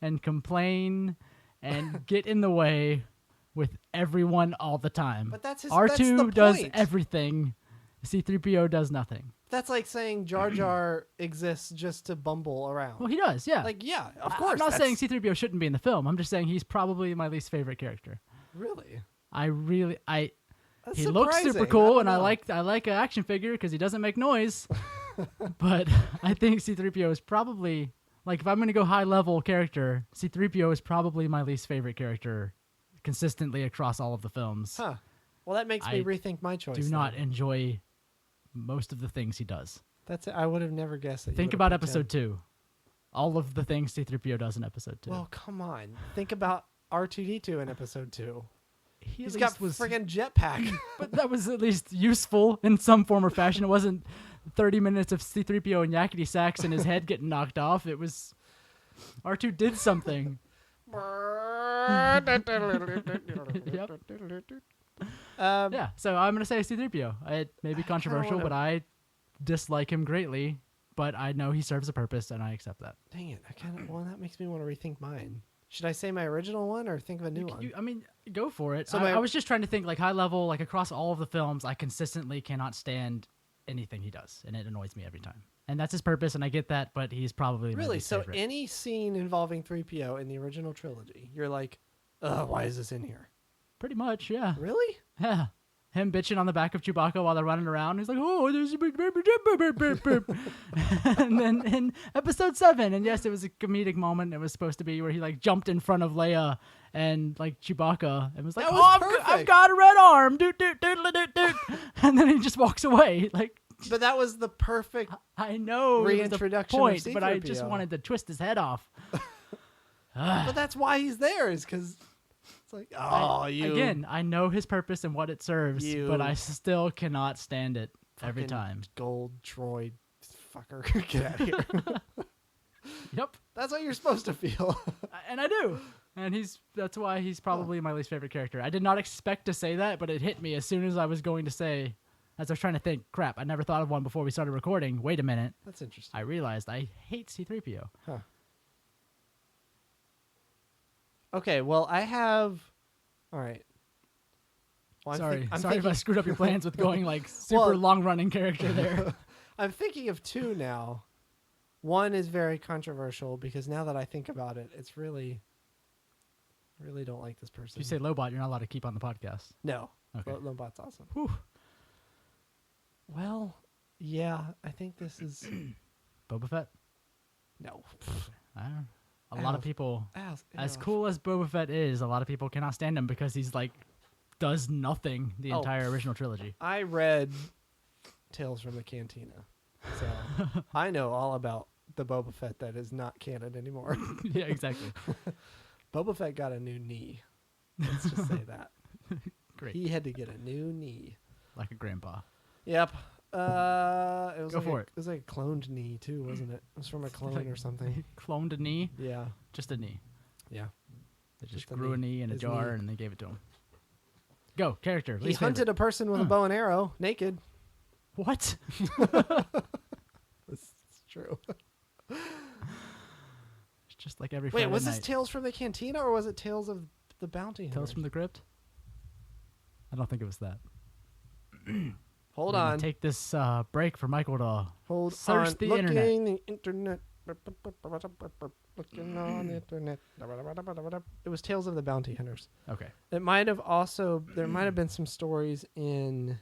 and complain and get in the way with everyone all the time. But that's his. R2 that's the does point. everything. C-3PO does nothing. That's like saying Jar Jar exists just to bumble around. Well, he does, yeah. Like, yeah, of course. I'm not that's- saying C-3PO shouldn't be in the film. I'm just saying he's probably my least favorite character. Really. He That's looks super surprising. cool, don't and know. I like an action figure because he doesn't make noise. But I think C-3PO is probably, like, if I'm going to go high level character, C-3PO is probably my least favorite character consistently across all of the films. Huh. Well, that makes me rethink my choice. Do not then. enjoy most of the things he does. That's it. I would have never guessed that. Think about episode 2. All of the things C-3PO does in episode 2. Well, come on. Think about R2D2 in episode 2. He's He's got friggin' jetpack. But that was at least useful in some form or fashion. It wasn't 30 minutes of C-3PO and yakety sax and his head getting knocked off. It was R2 did something. Yeah, so I'm going to say C-3PO. It may be controversial, but I dislike him greatly. But I know he serves a purpose, and I accept that. Dang it. Well, that makes me want to rethink mine. Should I say my original one or think of a new one? I mean, go for it. So I was just trying to think, like, high level, like, across all of the films, I consistently cannot stand anything he does, and it annoys me every time. And that's his purpose, and I get that, but he's probably my Really? least So favorite. any scene involving 3PO in the original trilogy, you're like, ugh, why is this in here? Pretty much, yeah. Really? Yeah. Him bitching on the back of Chewbacca while they're running around. He's like, oh, there's a big... And then in episode 7, and yes, it was a comedic moment. It was supposed to be where he, like, jumped in front of Leia and, like, Chewbacca and was like, That was I've perfect. got a red arm. Doot, doot, doodle, doot, doot. And then he just walks away. Like, But that was the perfect. I know it was the Reintroduction of point, but I just C-3PO. wanted to twist his head off. But that's why he's there, is because it's like, oh, Again, I know his purpose and what it serves, You but I still cannot stand it every fucking time. Gold droid fucker. Get out of here. Yep. That's what you're supposed to feel. And I do. And that's why he's probably my least favorite character. I did not expect to say that, but it hit me as soon as I was going to say, as I was trying to think, crap, I never thought of one before we started recording. Wait a minute. That's interesting. I realized I hate C-3PO. Huh. Okay, well, I have. All right. Well, Sorry I'm if I thinking- screwed up your plans with going like super Well- long-running character there. I'm thinking of two now. One is very controversial because now that I think about it, it's really don't like this person. If you say Lobot, you're not allowed to keep on the podcast. No. Okay. Lobot's awesome. Whew. Well, yeah, I think this is Boba Fett? no. I don't know. A lot of people, as Ew. cool as Boba Fett is, a lot of people cannot stand him because he's like, does nothing the Oh. entire original trilogy. I read Tales from the Cantina, so I know all about the Boba Fett that is not canon anymore. Yeah, exactly. Boba Fett got a new knee. Let's just say that. Great. He had to get a new knee. Like a grandpa. Yep. It was Go like for a, it. It was like a cloned knee too, wasn't it? It was from a clone Like- or something. Cloned a knee? Yeah. Just a knee. Yeah. They just Just a grew a knee. knee in a His jar knee. and they gave it to him. Go, character. He least hunted favorite. a person with a bow and arrow, naked. What? It's true. It's just like every Wait, Friday was night. this Tales from the Cantina or was it Tales of the Bounty Hunter? Tales from the Crypt? I don't think it was that. Hold We're gonna on. Take this break for Michael to Hold search on. the Looking internet. the internet. Looking on the internet. It was Tales of the Bounty Hunters. Okay. It might have also there might have been some stories in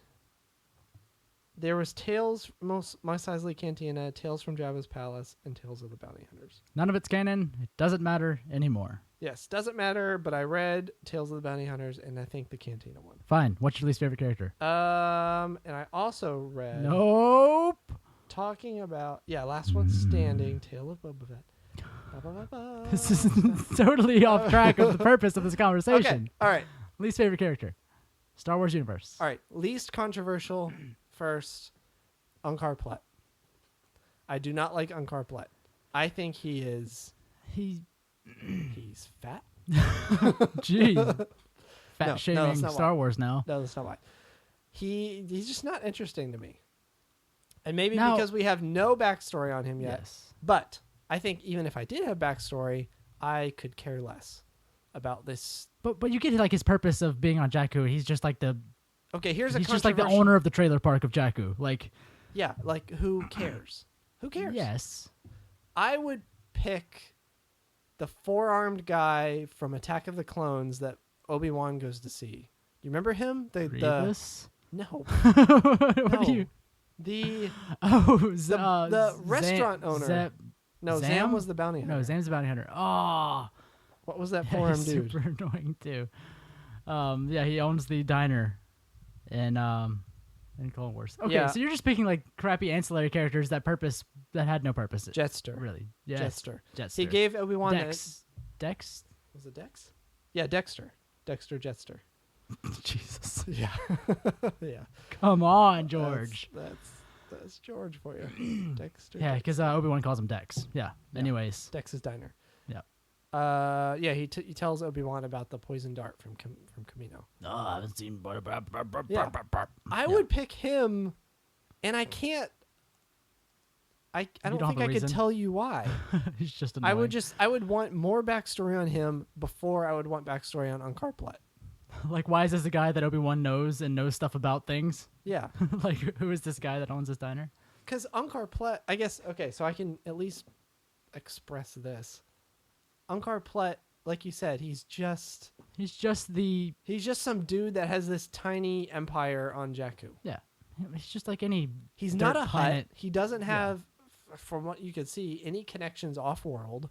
There was Tales, Mos Eisley Cantina, Tales from Jabba's Palace, and Tales of the Bounty Hunters. None of it's canon. It doesn't matter anymore. Yes, doesn't matter, but I read Tales of the Bounty Hunters, and I think the Cantina one. Fine. What's your least favorite character? And I also read... Nope. Talking about... Yeah, Last One Standing, Tale of Boba Fett. Ba-ba-ba-ba. This is totally off track of the purpose of this conversation. Okay, all right. Least favorite character. Star Wars universe. All right, least controversial first, Unkar Plutt. I do not like Unkar Plutt. I think he's fat. Jeez. Fat No, shaming that's not Star why. Wars now. No, that's not why. He's just not interesting to me. And maybe Now- because we have no backstory on him yet. Yes. But I think even if I did have backstory, I could care less about this. But you get like his purpose of being on Jakku. He's just like the Okay, here's a he's just like the controversial- owner of the trailer park of Jakku. Like Yeah, like who cares? Who cares? yes. I would pick the four-armed guy from Attack of the Clones that Obi-Wan goes to see. You remember him? Grievous? No. What No. do you The the restaurant owner. No, Zam? Zam was the bounty hunter. No, Zam's the bounty hunter. Oh, What was that yeah, four-armed he's dude? super annoying too. Yeah, he owns the diner in Clone Wars. Okay, Yeah. so you're just picking like crappy ancillary characters that had no purpose. Jetster. Really? Yes. Jetster. Jetster. He gave Obi-Wan Dex. Was it Dex? Yeah, Dexter. Dexter Jetster. Jesus. Yeah. Yeah. Come on, George. That's George for you. Dexter. Yeah, Jetster. because Obi-Wan calls him Dex. Yeah. Yeah. Anyways. Dex's Diner. Yeah. Yeah, he tells Obi-Wan about the poison dart from Camino. Oh, I haven't seen. Yeah. I would pick him, and I can't. I don't don't have think a I could reason? tell you why. He's just annoying. I would want more backstory on him before I would want backstory on Unkar Plutt. Like, why is this a guy that Obi-Wan knows and knows stuff about things? Yeah, Like, who is this guy that owns this diner? because Unkar Plutt, I guess. Okay, so I can at least express this. Unkar Plutt, like you said, he's just some dude that has this tiny empire on Jakku. yeah. He's just like any. He's dirt not a planet. hut. He doesn't have, from what you could see, any connections off-world.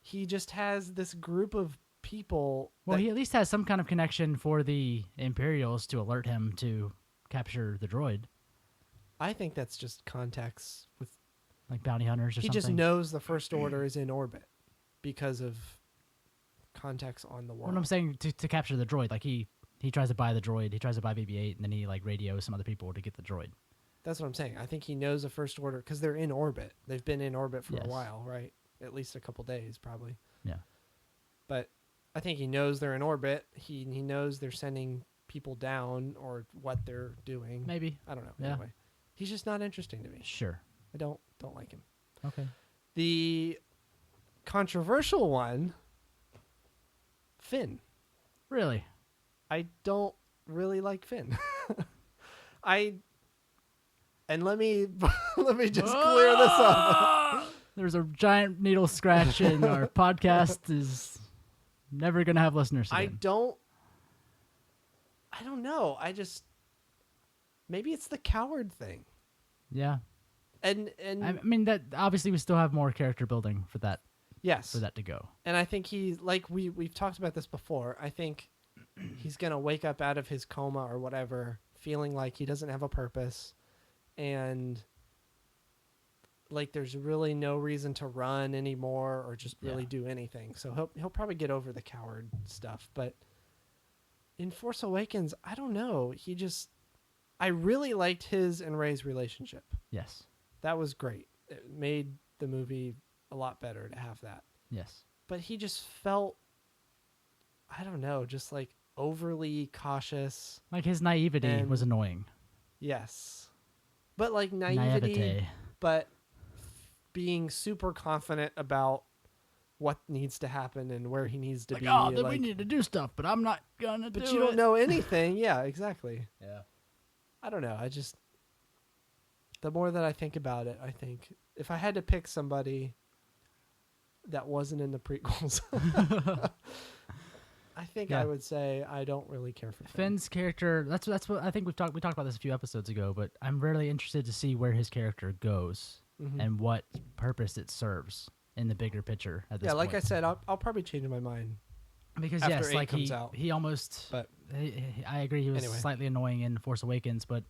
He just has this group of people. Well, that- he at least has some kind of connection for the Imperials to alert him to capture the droid, I think that's just contacts with. like bounty hunters or He something. just knows the First Order is in orbit because of contacts on the world. What I'm saying to capture the droid, like he tries to buy the droid, he tries to buy BB-8, and then he like radios some other people to get the droid. That's what I'm saying. I think he knows the First Order because they're in orbit. They've been in orbit for Yes. a while, right? At least a couple days, probably. Yeah. But I think he knows they're in orbit. He knows they're sending people down or what they're doing. Maybe. I don't know. Yeah. Anyway, he's just not interesting to me. Sure. I don't like him. Okay. The controversial one, Finn. Really? I don't really like Finn. And let me just clear this up. There's a giant needle scratch, and our podcast is never gonna have listeners I again. don't know. Maybe it's the coward thing. Yeah. And I mean that obviously we still have more character building for that yes. to go. And I think he's like we've talked about this before. I think he's gonna wake up out of his coma or whatever, feeling like he doesn't have a purpose, and like there's really no reason to run anymore or just really Yeah. do anything. So he'll probably get over the coward stuff. But in Force Awakens, I don't know. I really liked his and Rey's relationship. Yes. That was great. It made the movie a lot better to have that. Yes. But he just felt, I don't know, just like overly cautious. Like his naivety And- was annoying. Yes. But like naivety, Naivete. but being super confident about what needs to happen and where he needs to Like, be. oh, then we like- need to do stuff, but I'm not gonna do but it. you don't know anything. Yeah, exactly. Yeah. I don't know. The more that I think about it, I think if I had to pick somebody that wasn't in the prequels, I think Yeah. I would say I don't really care for Finn. Finn's character. That's what I think we talked about this a few episodes ago. But I'm really interested to see where his character goes Mhm. and what purpose it serves in the bigger picture at this Yeah, like point. I said, I'll probably change my mind. Because after yes, 8 like comes out. he almost. But I agree. He was Anyway. slightly annoying in Force Awakens, but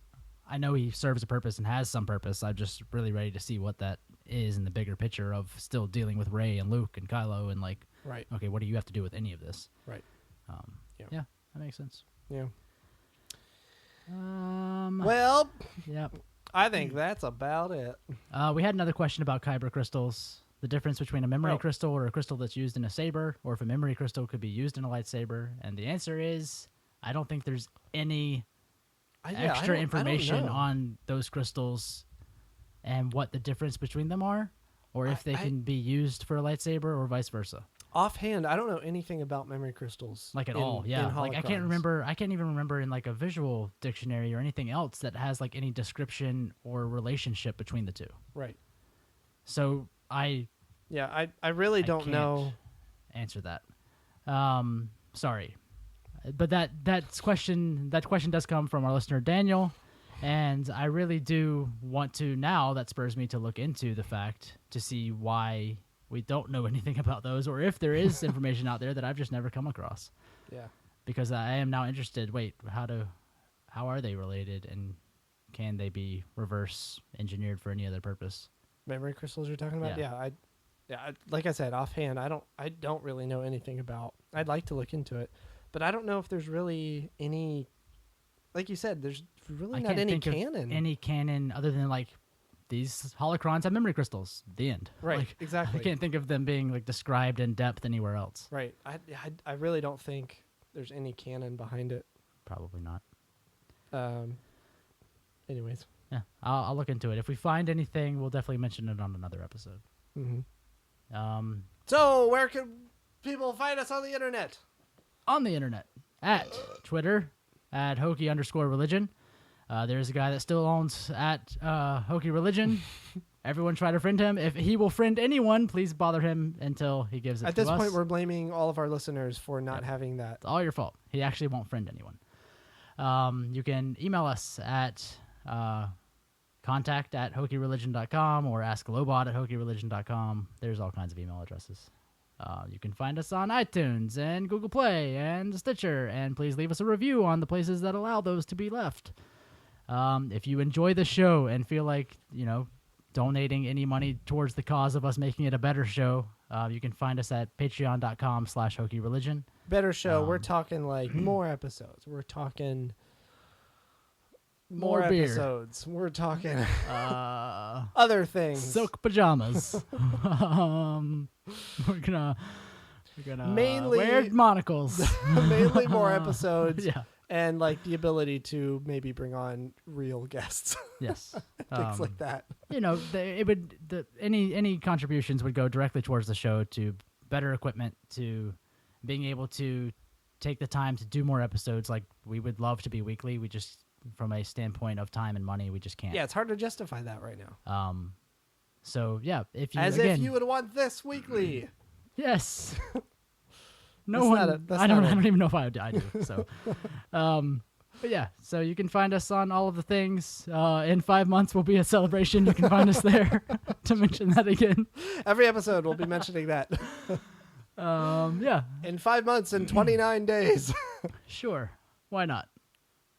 I know he serves a purpose and has some purpose. I'm just really ready to see what that is in the bigger picture of still dealing with Rey and Luke and Kylo and like, right, okay, what do you have to do with any of this? right. Yeah, that makes sense. Yeah. Well, Well, yeah. I think that's about it. We had another question about kyber crystals. The difference between a memory Oh. crystal or a crystal that's used in a saber, or if a memory crystal could be used in a lightsaber. And the answer is, I don't think there's any extra information know. on those crystals and what the difference between them are, or if they can be used for a lightsaber or vice versa. Offhand, I don't know anything about memory crystals. Like at in- all, yeah. in Like I holocrons. can't even remember in like a visual dictionary or anything else that has like any description or relationship between the two. Right. So Yeah, I really don't can't know. answer that. Sorry, but that question does come from our listener Daniel, and I really do want to now. That spurs me to look into the fact to see why we don't know anything about those, or if there is information out there that I've just never come across. Yeah. Because I am now interested. Wait, how are they related, and can they be reverse engineered for any other purpose? Memory crystals you're talking about? Yeah. Like I said, offhand, I don't really know anything about. I'd like to look into it, but I don't know if there's really any. Like you said, there's really I not can't any think canon. of any canon other than like these holocrons have memory crystals. The end. Right. Like, Exactly. I can't think of them being like described in depth anywhere else. Right. I really don't think there's any canon behind it. Probably not. Anyways. Yeah, I'll look into it. If we find anything, we'll definitely mention it on another episode. Mm-hmm. On So where can people find us on the internet? the internet at Twitter at Hokey_religion. There's a guy that still owns at Hokey Religion. Everyone try to friend him. If he will friend anyone, please bother him until he gives it At to this us. point, we're blaming all of our listeners for not Yep. having that. It's all your fault. He actually won't friend anyone. You can email us at contact@hokeyreligion.com or ask Lobot at hokeyreligion.com. There's all kinds of email addresses. You can find us on iTunes and Google Play and Stitcher, and please leave us a review on the places that allow those to be left. If you enjoy the show and feel like, donating any money towards the cause of us making it a better show, you can find us at patreon.com/hokeyreligion. Better show. We're talking like more episodes. We're talking more beer. episodes. We're talking Uh, other things. silk pajamas. We're gonna Mainly- wear monocles. Mainly more episodes. Yeah. And like the ability to maybe bring on real guests. Yes. Things like that. Any contributions would go directly towards the show, to better equipment, to being able to take the time to do more episodes. Like, we would love to be weekly. We just, from a standpoint of time and money, we just can't. Yeah, it's hard to justify that right now. So yeah, if you As again, if you would want this weekly. yes. No That's one. not it. That's I don't. not I it. don't even know if I do. So, but yeah. So you can find us on all of the things. In 5 months will be a celebration. You can find us there. To mention that again. Every episode we'll be mentioning that. Yeah. In 5 months and 29 days. Sure. Why not?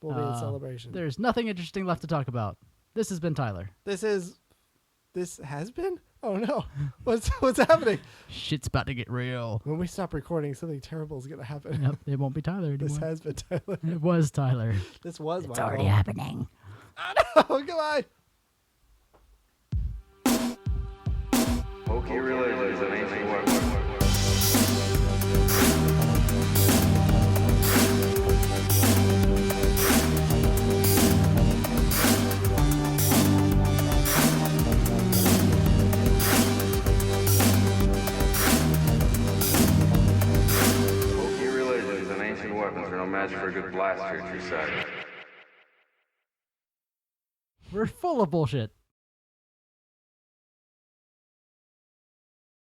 We'll be in celebration. There's nothing interesting left to talk about. This has been Tyler. This has been? Oh no. What's happening? Shit's about to get real. When we stop recording, something terrible is going to happen. Yep. It won't be Tyler anymore. This has been Tyler. It was Tyler. This was It's my already fault. happening. Oh, goodbye. Hokey religion is an ancient weapon. Hokey religion is an ancient weapon for no match for a good blaster at your side. We're full of bullshit.